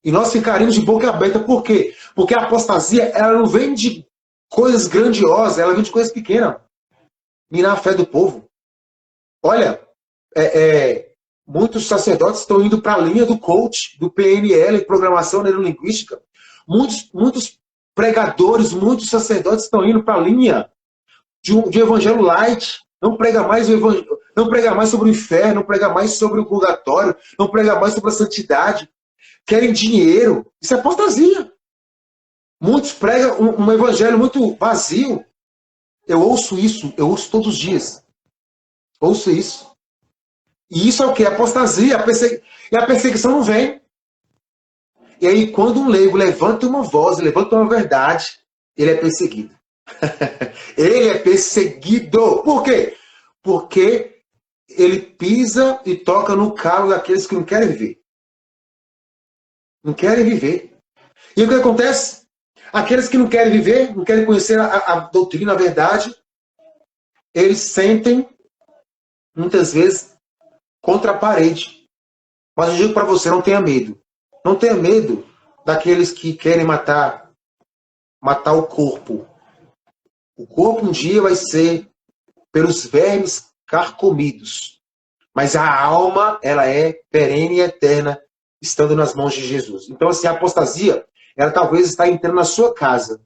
e nós ficaremos de boca aberta. Por quê? Porque a apostasia, ela não vem de coisas grandiosas, ela vem de coisas pequenas. Minar a fé do povo. Olha, muitos sacerdotes estão indo para a linha do coach, do PNL, Programação Neurolinguística. Muitos pregadores, muitos sacerdotes estão indo para a linha de evangelho light. Não prega mais o evangelho, não prega mais sobre o inferno, não prega mais sobre o purgatório, não prega mais sobre a santidade. Querem dinheiro. Isso é apostasia. Muitos pregam um evangelho muito vazio. Eu ouço isso, eu ouço todos os dias. Ouço isso. E isso é o quê? Apostasia. E a perseguição não vem. E aí, quando um leigo levanta uma voz, levanta uma verdade, ele é perseguido. Ele é perseguido. Por quê? Porque ele pisa e toca no calo daqueles que não querem viver. Não querem viver. E o que acontece? Aqueles que não querem viver, não querem conhecer a doutrina, a verdade, eles sentem, muitas vezes, contra a parede. Mas eu digo para você, não tenha medo. Não tenha medo daqueles que querem matar o corpo. O corpo um dia vai ser pelos vermes carcomidos. Mas a alma, ela é perene e eterna, estando nas mãos de Jesus. Então, assim, a apostasia, ela talvez está entrando na sua casa.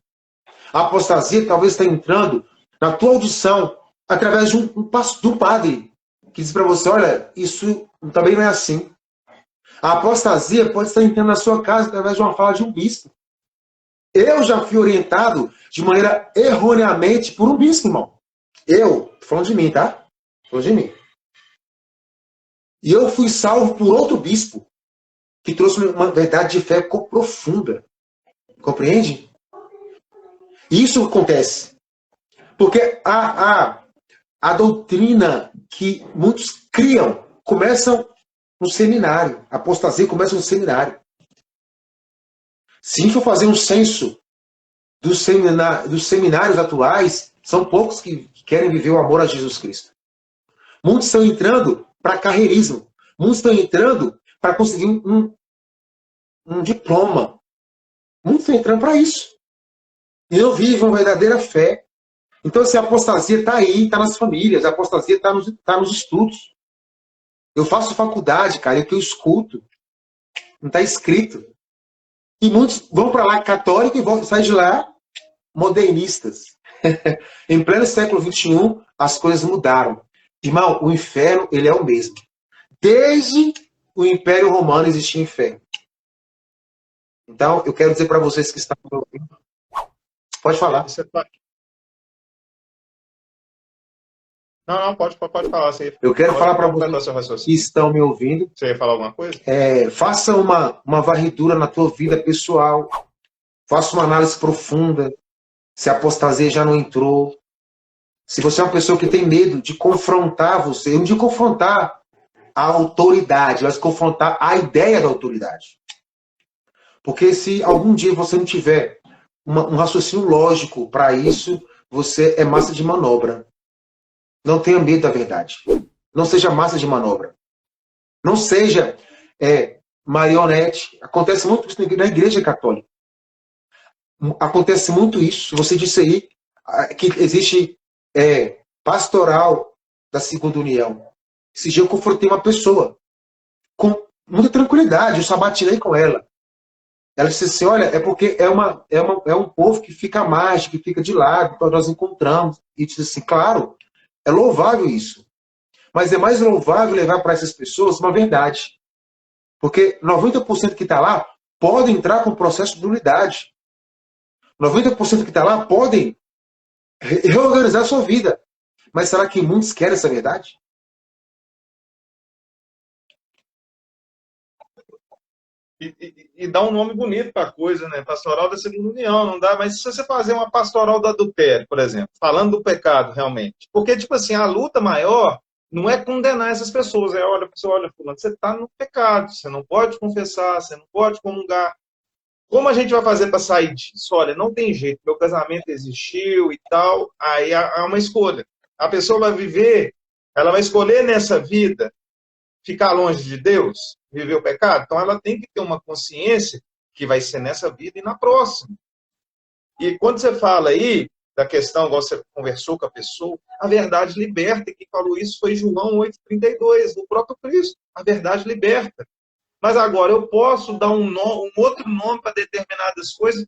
A apostasia talvez está entrando na tua audição, através de um padre. que diz para você, olha, isso também não é assim. A apostasia pode estar entrando na sua casa através de uma fala de um bispo. Eu já fui orientado de maneira erroneamente por um bispo, irmão. Tô falando de mim, tá? Tô falando de mim. E eu fui salvo por outro bispo, que trouxe uma verdade de fé profunda. Compreende? Isso acontece. Porque a doutrina que muitos criam começam no seminário. A apostasia começa no seminário. Se a gente for fazer um censo dos seminários atuais, são poucos que querem viver o amor a Jesus Cristo. Muitos estão entrando para carreirismo. Muitos estão entrando para conseguir um diploma. Muitos estão entrando para isso. E não vivem uma verdadeira fé. Então, a apostasia está aí, está nas famílias. A apostasia está nos estudos. Eu faço faculdade, cara, e o que eu escuto não está escrito. E muitos vão para lá católicos e saem de lá modernistas. Em pleno século XXI, as coisas mudaram. Irmão, o inferno, ele é o mesmo. Desde o Império Romano existia inferno. Então, eu quero dizer para vocês que estão ouvindo. Pode falar. Não, pode falar. Eu quero falar para vocês que estão me ouvindo. Você ia falar alguma coisa? Faça uma varredura na tua vida pessoal. Faça uma análise profunda. Se a apostasia já não entrou. Se você é uma pessoa que tem medo de confrontar você, não de confrontar a autoridade, mas confrontar a ideia da autoridade. Porque se algum dia você não tiver um raciocínio lógico para isso, você é massa de manobra. Não tenha medo da verdade. Não seja massa de manobra. Não seja marionete. Acontece muito isso na Igreja Católica. Acontece muito isso. Você disse aí que existe pastoral da Segunda União. Esse dia eu confrontei uma pessoa com muita tranquilidade. Eu sabatinei com ela. Ela disse assim, olha, é porque é um povo que fica à margem, que fica de lado, então nós encontramos. E disse assim, claro, é louvável isso. Mas é mais louvável levar para essas pessoas uma verdade. Porque 90% que está lá podem entrar com o processo de nulidade. 90% que está lá podem reorganizar a sua vida. Mas será que muitos querem essa verdade? E dá um nome bonito para a coisa, né? Pastoral da Segunda União, não dá? Mas se você fazer uma pastoral do adultério, por exemplo, falando do pecado realmente. Porque, tipo assim, a luta maior não é condenar essas pessoas. Olha, fulano, você está no pecado, você não pode confessar, você não pode comungar. Como a gente vai fazer para sair disso? Olha, não tem jeito, meu casamento existiu e tal, aí há uma escolha. A pessoa vai viver, ela vai escolher nessa vida ficar longe de Deus, viver o pecado, então ela tem que ter uma consciência que vai ser nessa vida e na próxima. E quando você fala aí da questão, igual você conversou com a pessoa, a verdade liberta, quem falou isso foi João 8,32, do próprio Cristo, a verdade liberta. Mas agora eu posso dar um outro nome para determinadas coisas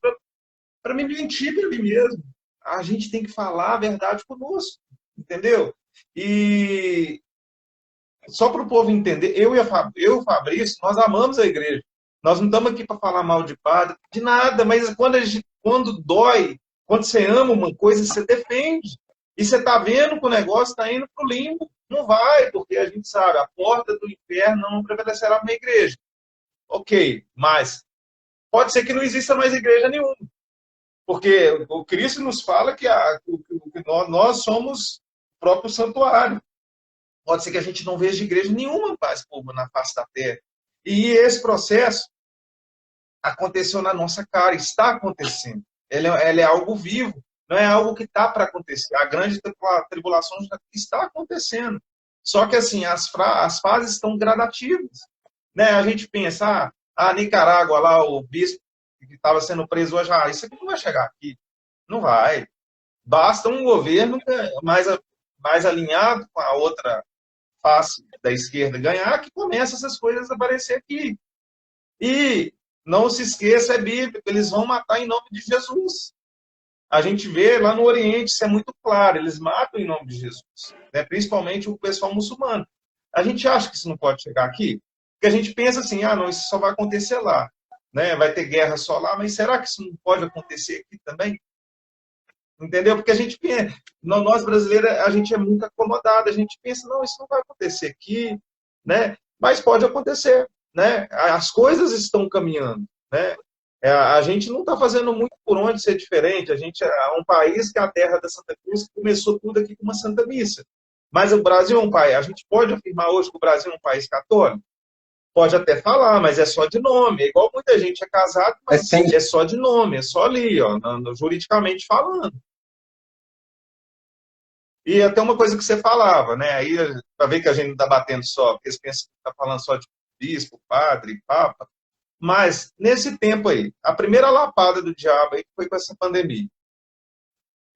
para me mentir para mim mesmo. A gente tem que falar a verdade conosco, entendeu? E só para o povo entender, eu e o Fabrício, nós amamos a igreja. Nós não estamos aqui para falar mal de padre, de nada, mas quando dói, quando você ama uma coisa, você defende. E você está vendo que o negócio está indo para o limbo. Não vai, porque a gente sabe, a porta do inferno não prevalecerá para uma igreja. Ok, mas pode ser que não exista mais igreja nenhuma. Porque o Cristo nos fala que nós somos o próprio santuário. Pode ser que a gente não veja igreja nenhuma na face da terra. E esse processo aconteceu na nossa cara, está acontecendo. Ele é algo vivo, não é algo que está para acontecer. A grande tribulação já está acontecendo. Só que assim, as fases estão gradativas. Né? A gente pensa, a Nicarágua lá, o bispo que estava sendo preso hoje, isso aqui não vai chegar aqui. Não vai. Basta um governo mais alinhado com a outra face da esquerda ganhar, que começa essas coisas a aparecer aqui. E não se esqueça, é bíblico, eles vão matar em nome de Jesus. A gente vê lá no Oriente, isso é muito claro, eles matam em nome de Jesus, né? Principalmente o pessoal muçulmano. A gente acha que isso não pode chegar aqui? Porque a gente pensa assim, ah, não, isso só vai acontecer lá, né? Vai ter guerra só lá, mas será que isso não pode acontecer aqui também? Entendeu? Porque a gente pensa, nós brasileiros, a gente é muito acomodado, a gente pensa, não, isso não vai acontecer aqui, né? Mas pode acontecer, né? As coisas estão caminhando, né? A gente não está fazendo muito por onde ser diferente. A gente é um país que é a terra da Santa Cruz, que começou tudo aqui com uma Santa Missa. Mas o Brasil é um país. A gente pode afirmar hoje que o Brasil é um país católico? Pode até falar, mas é só de nome. É igual muita gente é casado, mas é só de nome, é só ali, ó, juridicamente falando. E até uma coisa que você falava, né? Aí, para ver que a gente não está batendo só, porque eles pensam que está falando só de bispo, padre, papa. Mas, nesse tempo aí, a primeira lapada do diabo aí foi com essa pandemia.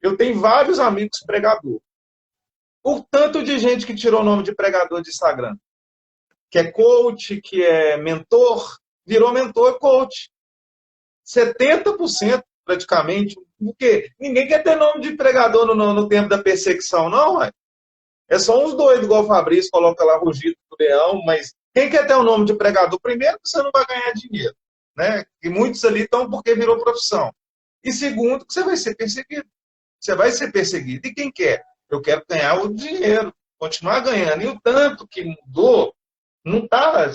Eu tenho vários amigos pregadores. O tanto de gente que tirou o nome de pregador de Instagram. Que é coach, que é mentor, virou mentor e coach. 70% praticamente. Porque ninguém quer ter nome de pregador no tempo da perseguição, não, ué. É só uns doidos, igual o Fabrício, coloca lá rugido do leão, mas quem quer ter o nome de pregador? Primeiro, que você não vai ganhar dinheiro, né? E muitos ali estão porque virou profissão. E segundo, que você vai ser perseguido. Você vai ser perseguido. E quem quer? Eu quero ganhar o dinheiro, continuar ganhando. E o tanto que mudou, não tá,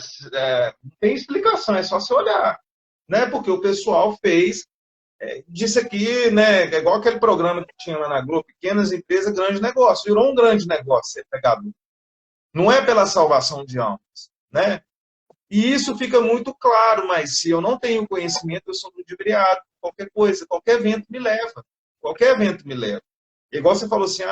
não tem explicação, é só você olhar, né? Porque o pessoal fez disso aqui, né? É igual aquele programa que tinha lá na Globo, Pequenas Empresas, Grande Negócio. Virou um grande negócio ser pregador. Não é pela salvação de almas, né? E isso fica muito claro, mas se eu não tenho conhecimento, eu sou ludibriado. Qualquer coisa, qualquer vento me leva. Qualquer vento me leva. Igual você falou assim,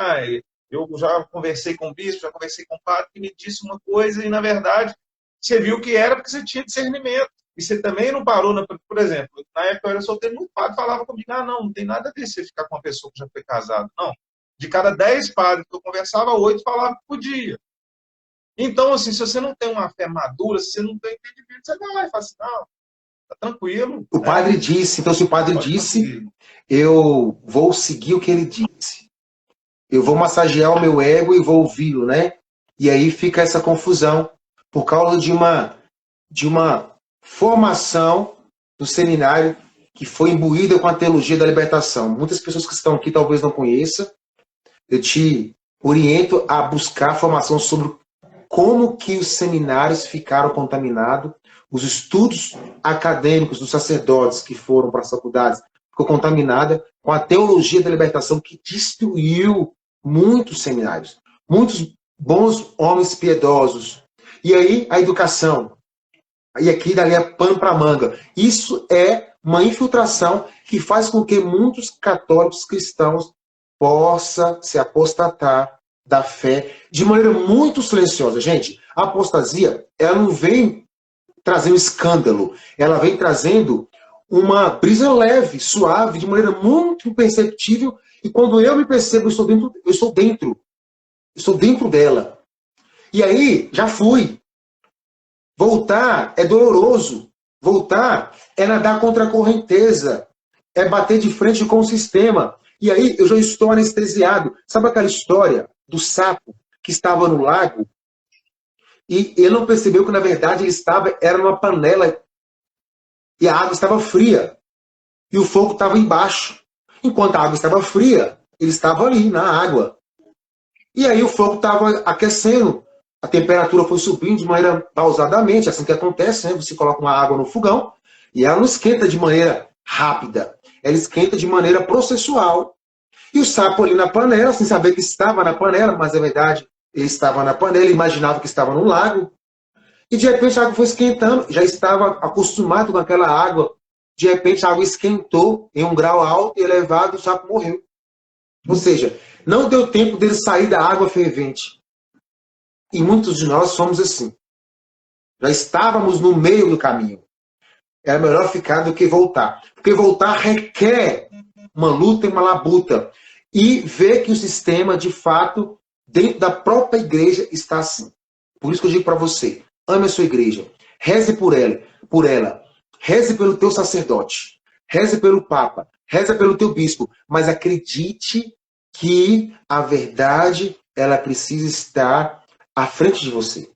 eu já conversei com o bispo, já conversei com o padre, que me disse uma coisa e, na verdade, você viu que era porque você tinha discernimento. E você também não parou, por exemplo, na época eu era solteiro, muito padre falava comigo, não tem nada a ver você ficar com uma pessoa que já foi casada. Não. De cada 10 padres que eu conversava, 8 falavam que podia. Então, assim, se você não tem uma fé madura, se você não tem entendimento, você vai lá e fala assim, não, tá tranquilo. O padre disse, então se o padre disse, eu vou seguir o que ele disse. Eu vou massagear o meu ego e vou ouvi-lo, né? E aí fica essa confusão, por causa de uma formação do seminário que foi imbuída com a teologia da libertação. Muitas pessoas que estão aqui talvez não conheçam. Eu te oriento a buscar formação sobre como que os seminários ficaram contaminados, os estudos acadêmicos dos sacerdotes que foram para as faculdades ficou contaminada com a teologia da libertação que destruiu muitos seminários, muitos bons homens piedosos. E aí a educação. E aqui dali é pano para manga. Isso é uma infiltração que faz com que muitos católicos cristãos possam se apostatar da fé de maneira muito silenciosa. Gente, a apostasia, ela não vem trazendo escândalo, ela vem trazendo uma brisa leve, suave, de maneira muito imperceptível, e quando eu me percebo, eu estou dentro dela. E aí, já fui. Voltar é doloroso. Voltar é nadar contra a correnteza, é bater de frente com o sistema. E aí eu já estou anestesiado. Sabe aquela história do sapo que estava no lago e ele não percebeu que, na verdade, era numa panela e a água estava fria e o fogo estava embaixo. Enquanto a água estava fria, ele estava ali na água. E aí o fogo estava aquecendo, a temperatura foi subindo de maneira pausadamente, assim que acontece, né? Você coloca uma água no fogão e ela não esquenta de maneira rápida, ela esquenta de maneira processual. E o sapo ali na panela, sem saber que estava na panela, mas na verdade ele estava na panela, ele imaginava que estava no lago. E de repente a água foi esquentando, já estava acostumado com aquela água. De repente a água esquentou em um grau alto e elevado e o sapo morreu. Ou seja, não deu tempo dele sair da água fervente. E muitos de nós somos assim. Já estávamos no meio do caminho. Era melhor ficar do que voltar. Porque voltar requer uma luta e uma labuta. E ver que o sistema, de fato, dentro da própria igreja, está assim. Por isso que eu digo para você, ame a sua igreja. Reze por ela. Reze pelo teu sacerdote. Reze pelo Papa. Reze pelo teu bispo. Mas acredite que a verdade, ela precisa estar à frente de você.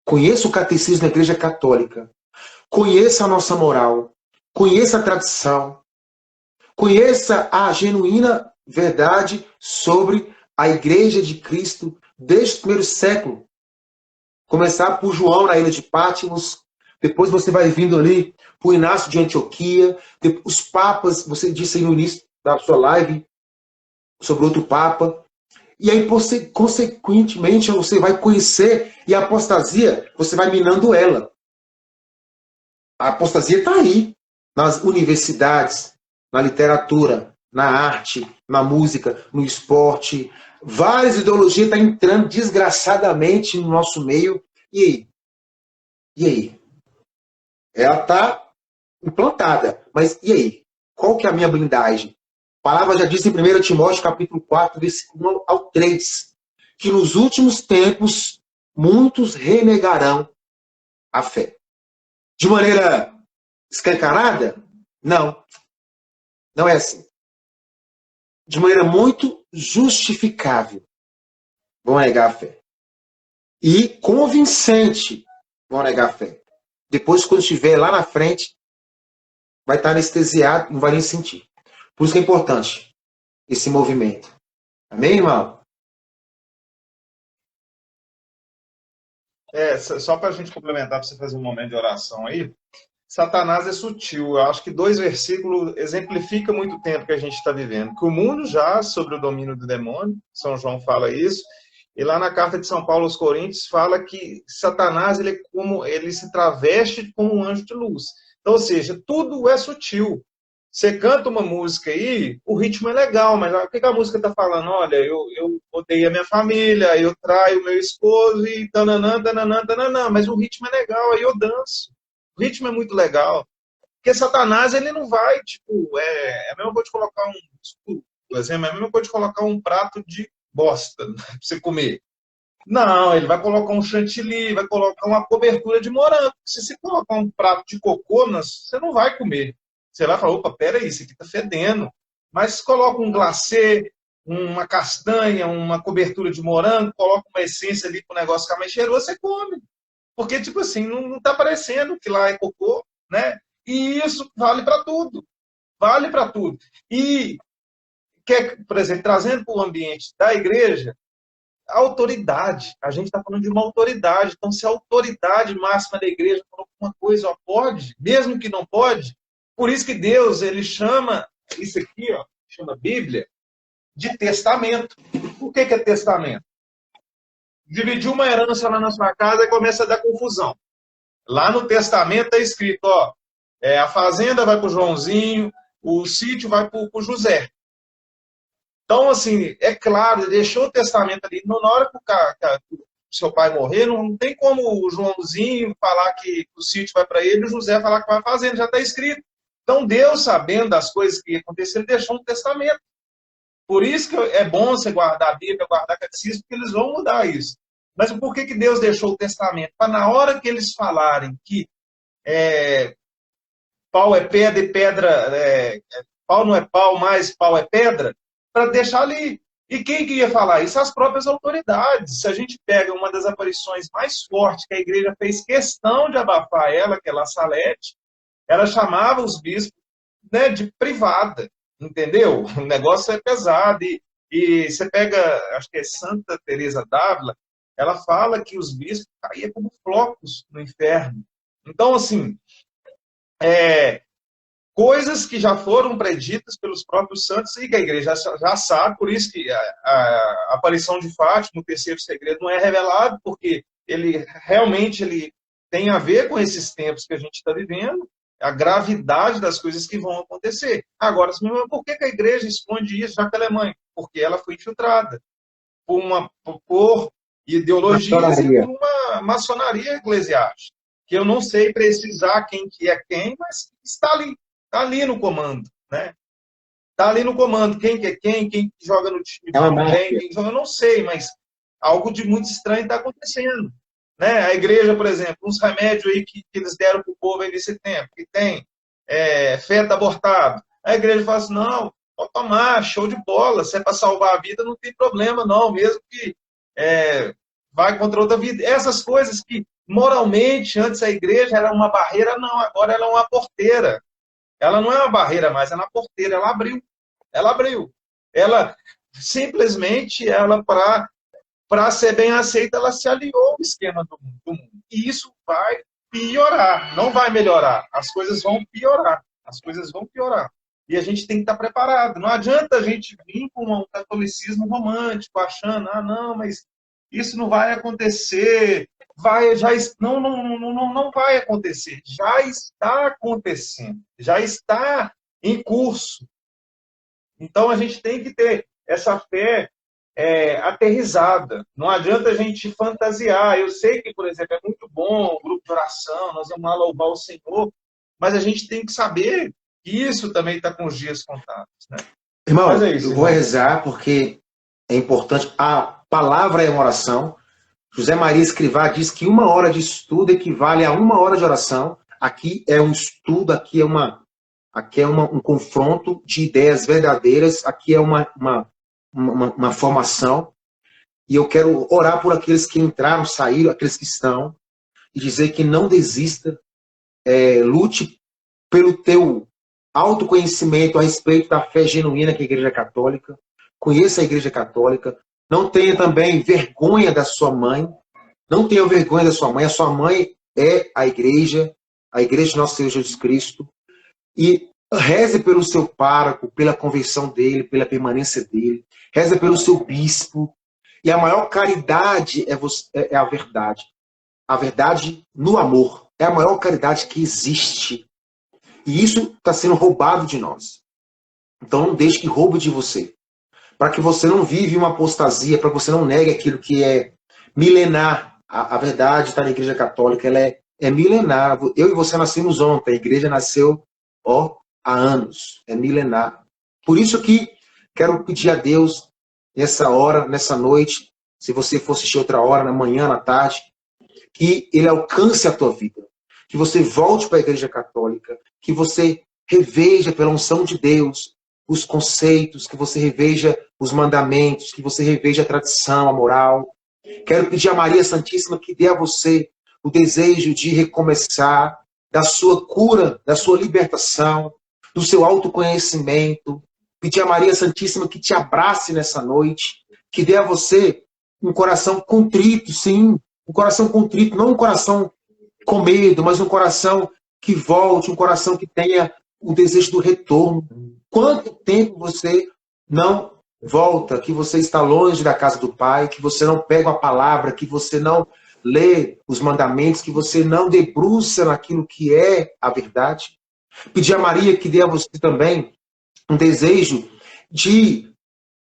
Conheça o catecismo da Igreja Católica. Conheça a nossa moral. Conheça a tradição. Conheça a genuína verdade sobre a Igreja de Cristo desde o primeiro século. Começar por João na ilha de Patmos, depois você vai vindo ali por Inácio de Antioquia, os papas, você disse aí no início da sua live sobre outro papa, e aí, consequentemente, você vai conhecer, e a apostasia, você vai minando ela. A apostasia está aí, nas universidades, na literatura, na arte, na música, no esporte. Várias ideologias estão entrando desgraçadamente no nosso meio. E aí? E aí? Ela está implantada, mas e aí? Qual que é a minha blindagem? A palavra já diz em 1 Timóteo, capítulo 4, versículo 1 ao 3, que nos últimos tempos muitos renegarão a fé. De maneira escancarada? Não. Não é assim. De maneira muito justificável, vão negar a fé. E convincente, vão negar a fé. Depois, quando estiver lá na frente, vai estar anestesiado, não vai nem sentir. Por isso que é importante esse movimento. Amém, irmão? Só para a gente complementar, para você fazer um momento de oração aí, Satanás é sutil. Eu acho que 2 versículos exemplifica muito o tempo que a gente está vivendo. Que o mundo já sobre o domínio do demônio, São João fala isso, e lá na carta de São Paulo aos Coríntios fala que Satanás ele se traveste como um anjo de luz. Então, ou seja, tudo é sutil. Você canta uma música aí, o ritmo é legal, mas o que a música está falando? Olha, eu odeio a minha família, eu traio o meu esposo e tananã, tananã, tananã, mas o ritmo é legal, aí eu danço. O ritmo é muito legal. Porque Satanás, ele não vai, tipo, é mesmo eu vou te colocar por exemplo, é mesmo eu vou te colocar um prato de bosta pra você comer. Não, ele vai colocar um chantilly, vai colocar uma cobertura de morango. Se você colocar um prato de cocô, você não vai comer. Você vai falar, opa, peraí, isso aqui tá fedendo. Mas se coloca um glacê, uma castanha, uma cobertura de morango, coloca uma essência ali para o negócio ficar mais cheiroso, você come. Porque, tipo assim, não tá parecendo que lá é cocô, né? E isso vale para tudo. Vale para tudo. E, por exemplo, trazendo para o ambiente da igreja, a autoridade. A gente está falando de uma autoridade. Então, se a autoridade máxima da igreja falou que uma coisa ó, pode, mesmo que não pode, por isso que Deus ele chama isso aqui, ó, chama Bíblia, de testamento. O que é testamento? Dividir uma herança lá na sua casa e começa a dar confusão. Lá no testamento está escrito, ó, a fazenda vai para o Joãozinho, o sítio vai para o José. Então, assim, é claro, deixou o testamento ali. Na hora que o seu pai morrer, não tem como o Joãozinho falar que o sítio vai para ele e o José falar que vai para a fazenda, já está escrito. Então, Deus, sabendo das coisas que iam acontecer, ele deixou um testamento. Por isso que é bom você guardar a Bíblia, guardar catecismo, porque eles vão mudar isso. Mas por que Deus deixou o testamento? Para na hora que eles falarem que pau é pedra e pedra, pau não é pau, mais pau é pedra, para deixar ali. E quem que ia falar isso? As próprias autoridades. Se a gente pega uma das aparições mais fortes que a igreja fez questão de abafar ela, que é La Salete, ela chamava os bispos, né, de privada, entendeu? O negócio é pesado. E você pega, acho que é Santa Teresa d'Ávila, ela fala que os bispos caíam como flocos no inferno. Então, assim, coisas que já foram preditas pelos próprios santos e que a igreja já sabe, por isso que a aparição de Fátima, o terceiro segredo, não é revelado, porque ele realmente tem a ver com esses tempos que a gente está vivendo, a gravidade das coisas que vão acontecer. Agora, por que a igreja esconde isso, já que ela é mãe? Porque ela foi infiltrada por ideologias e por uma maçonaria eclesiástica, que eu não sei precisar quem que é quem, mas está ali no comando, né? Está ali no comando, quem que é quem joga no time bem, quem joga, eu não sei, mas algo de muito estranho está acontecendo. Né? A igreja, por exemplo, uns remédios aí que eles deram para o povo aí nesse tempo, que tem feto abortado. A igreja fala assim, não, pode tomar, show de bola, se é para salvar a vida, não tem problema não, mesmo que vai contra outra vida. Essas coisas que, moralmente, antes a igreja era uma barreira, não, agora ela é uma porteira. Ela não é uma barreira mais, ela é uma porteira, ela abriu. Ela abriu. Ela, simplesmente, ela para ser bem aceita, ela se aliou ao esquema do mundo. E isso vai piorar, não vai melhorar. As coisas vão piorar. As coisas vão piorar. E a gente tem que estar preparado. Não adianta a gente vir com um catolicismo romântico, achando, não, mas isso não vai acontecer. Não vai acontecer. Já está acontecendo. Já está em curso. Então a gente tem que ter essa fé aterrizada. Não adianta a gente fantasiar. Eu sei que, por exemplo, é muito bom o grupo de oração, nós vamos lá louvar o Senhor, mas a gente tem que saber que isso também está com os dias contados. Né? Irmão, Mas é isso, eu vou rezar porque é importante. A palavra é uma oração. José Maria Escrivá diz que 1 hora de estudo equivale a 1 hora de oração. Aqui é um estudo, aqui é um confronto de ideias verdadeiras, aqui é uma formação. E eu quero orar por aqueles que entraram, saíram, aqueles que estão, e dizer que não desista, lute pelo teu autoconhecimento a respeito da fé genuína que é a Igreja Católica. Conheça a Igreja Católica. Não tenha também vergonha da sua mãe. Não tenha vergonha da sua mãe. A sua mãe é a Igreja de Nosso Senhor Jesus Cristo. E reze pelo seu pároco, pela conversão dele, pela permanência dele. Reze pelo seu bispo. E a maior caridade é a verdade. A verdade no amor. É a maior caridade que existe. E isso está sendo roubado de nós. Então não deixe que roube de você. Para que você não vive uma apostasia, para que você não negue aquilo que é milenar. A verdade está na Igreja Católica, ela é milenar. Eu e você nascemos ontem, a Igreja nasceu há anos, é milenar. Por isso que quero pedir a Deus, nessa hora, nessa noite, se você for assistir outra hora, na manhã, na tarde, que Ele alcance a tua vida. Que você volte para a Igreja Católica, que você reveja pela unção de Deus os conceitos, que você reveja os mandamentos, que você reveja a tradição, a moral. Quero pedir a Maria Santíssima que dê a você o desejo de recomeçar, da sua cura, da sua libertação, do seu autoconhecimento. Pedir a Maria Santíssima que te abrace nessa noite, que dê a você um coração contrito, sim, um coração contrito, não um coração com medo, mas um coração que volte, um coração que tenha o desejo do retorno. Quanto tempo você não volta, que você está longe da casa do Pai, que você não pega a palavra, que você não lê os mandamentos, que você não debruça naquilo que é a verdade? Pedir a Maria que dê a você também um desejo de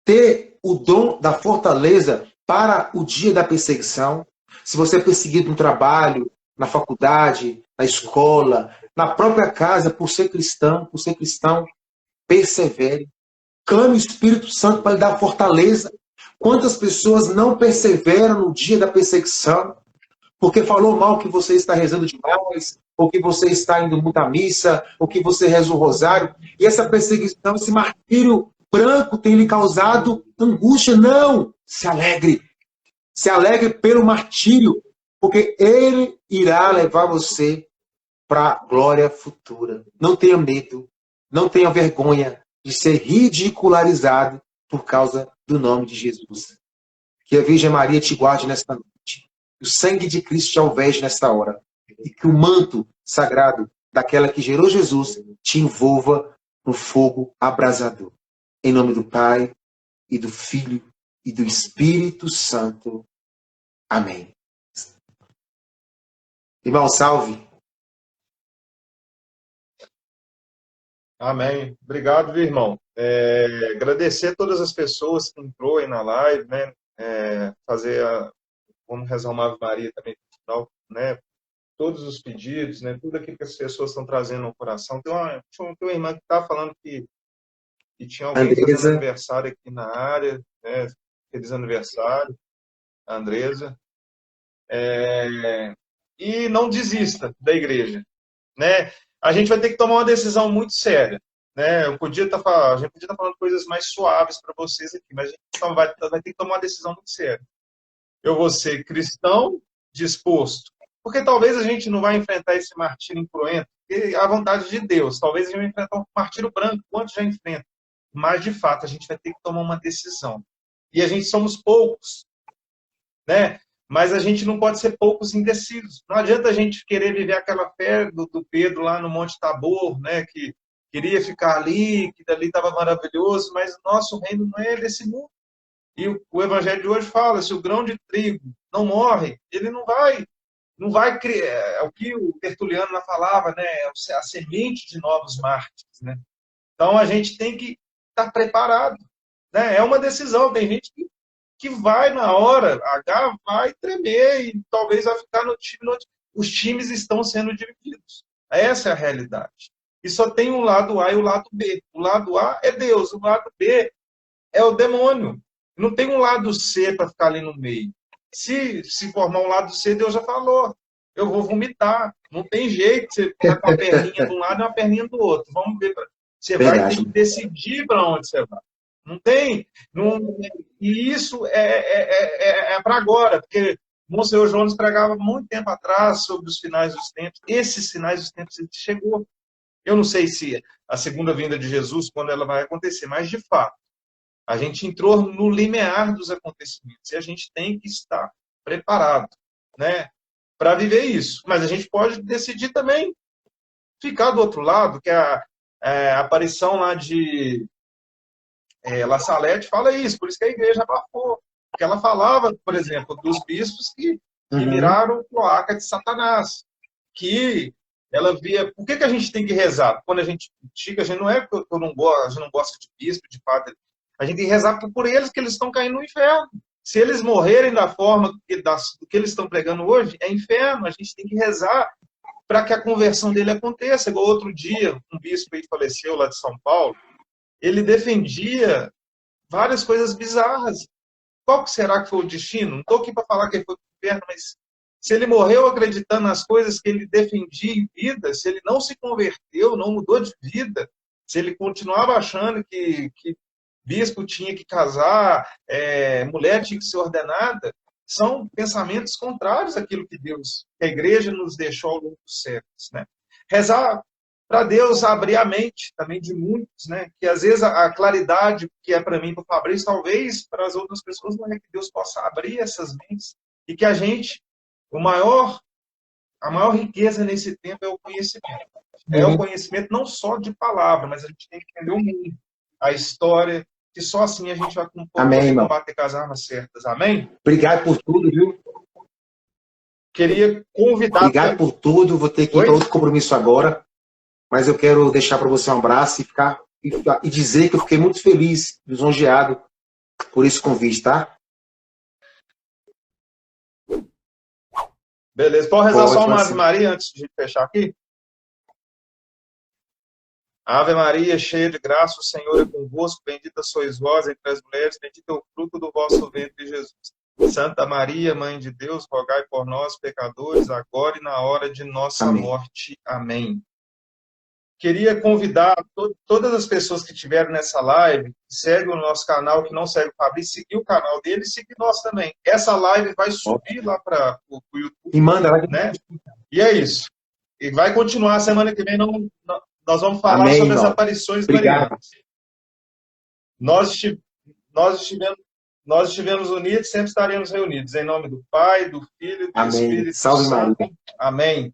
ter o dom da fortaleza para o dia da perseguição. Se você é perseguido no trabalho, na faculdade, na escola, na própria casa, por ser cristão, persevere. Clame o Espírito Santo para lhe dar fortaleza. Quantas pessoas não perseveram no dia da perseguição, porque falou mal que você está rezando demais, ou que você está indo muito à missa, ou que você reza o rosário, e essa perseguição, esse martírio branco tem lhe causado angústia. Não! Se alegre. Se alegre pelo martírio, porque ele irá levar você para a glória futura. Não tenha medo, não tenha vergonha de ser ridicularizado por causa do nome de Jesus. Que a Virgem Maria te guarde nesta noite. Que o sangue de Cristo te alveje nesta hora. E que o manto sagrado daquela que gerou Jesus te envolva no fogo abrasador. Em nome do Pai, e do Filho, e do Espírito Santo. Amém. Irmão, salve. Amém. Obrigado, viu, irmão. Agradecer a todas as pessoas que entrou aí na live, né? Vamos rezar uma Ave Maria também no final, né? Todos os pedidos, né? Tudo aquilo que as pessoas estão trazendo no coração. Tem uma irmã que está falando que tinha alguém Andresa. fazendo aniversário aqui na área, né? Feliz aniversário, a Andresa. E não desista da igreja, né? A gente vai ter que tomar uma decisão muito séria, né? A gente podia estar falando coisas mais suaves para vocês aqui, mas a gente vai ter que tomar uma decisão muito séria. eu vou ser cristão disposto. Porque talvez a gente não vai enfrentar esse martírio cruento, porque é a vontade de Deus. Talvez a gente vai enfrentar um martírio branco, quanto já enfrenta. Mas, de fato, a gente vai ter que tomar uma decisão. E a gente somos poucos, né? Mas a gente não pode ser poucos indecisos. Não adianta a gente querer viver aquela fé do Pedro lá no Monte Tabor, né? Que queria ficar ali, que dali estava maravilhoso, mas o nosso reino não é desse mundo. E o Evangelho de hoje fala, se o grão de trigo não morre, ele não vai criar, é o que o Tertuliano falava, né? A semente de novos mártires, né? Então a gente tem que estar preparado, né? É uma decisão, tem gente que vai na hora H, vai tremer e talvez vai ficar no time. Os times estão sendo divididos. Essa é a realidade. E só tem um lado A e o lado B. O lado A é Deus, o lado B é o demônio. Não tem um lado C para ficar ali no meio. Se formar um lado C, Deus já falou. Eu vou vomitar. Não tem jeito. Você está com a perninha de um lado e uma perninha do outro. Vamos ver. Você vai ter que decidir para onde você vai. Não tem. E isso é para agora. Porque o Monsenhor Jones pregava muito tempo atrás sobre os finais dos tempos. Esses finais dos tempos chegou. Eu não sei se a segunda vinda de Jesus, quando ela vai acontecer, mas de fato, a gente entrou no limiar dos acontecimentos e a gente tem que estar preparado, né, para viver isso. Mas a gente pode decidir também ficar do outro lado, que a aparição lá de La Salete fala isso, por isso que a igreja abafou. Porque ela falava, por exemplo, dos bispos que miraram o cloaca de Satanás, que ela via... Por que a gente tem que rezar? Quando a gente critica, a gente não é porque a gente não gosta de bispo, de padre. A gente tem que rezar por eles, que eles estão caindo no inferno. Se eles morrerem da forma do que eles estão pregando hoje, é inferno. A gente tem que rezar para que a conversão dele aconteça. Igual outro dia, um bispo aí faleceu lá de São Paulo, ele defendia várias coisas bizarras. Qual será que foi o destino? Não estou aqui para falar que ele foi para o inferno, mas se ele morreu acreditando nas coisas que ele defendia em vida, se ele não se converteu, não mudou de vida, se ele continuava achando que bispo tinha que casar, mulher tinha que ser ordenada, são pensamentos contrários àquilo que Deus, a igreja nos deixou ao longo dos séculos, né? Rezar para Deus abrir a mente também de muitos, né? Que às vezes a claridade que é para mim, para o Fabrício, talvez para as outras pessoas não é que Deus possa abrir essas mentes e que a gente, a maior riqueza nesse tempo é o conhecimento. É o conhecimento não só de palavra, mas a gente tem que entender o mundo, a história, que só assim a gente vai poder combater com as armas certas. Amém? Obrigado por tudo, viu? Queria convidar... Obrigado por tudo. Vou ter que ir para outro compromisso agora. Mas eu quero deixar para você um abraço e dizer que eu fiquei muito feliz, lisonjeado por esse convite, tá? Beleza. Pode rezar só uma Ave Maria antes de fechar aqui? Ave Maria, cheia de graça, o Senhor é convosco, bendita sois vós entre as mulheres, bendito é o fruto do vosso ventre, Jesus. Santa Maria, Mãe de Deus, rogai por nós, pecadores, agora e na hora de nossa morte. Amém. Queria convidar todas as pessoas que estiveram nessa live, que seguem o nosso canal, que não segue o Fabrício, seguir o canal dele e seguir nós também. Essa live vai subir lá para o YouTube. E manda lá. Né? E é isso. E vai continuar semana que vem. Nós vamos falar sobre as aparições marianas. Nós estivemos unidos, sempre estaremos reunidos. Em nome do Pai, do Filho e do Espírito Santo. Amém.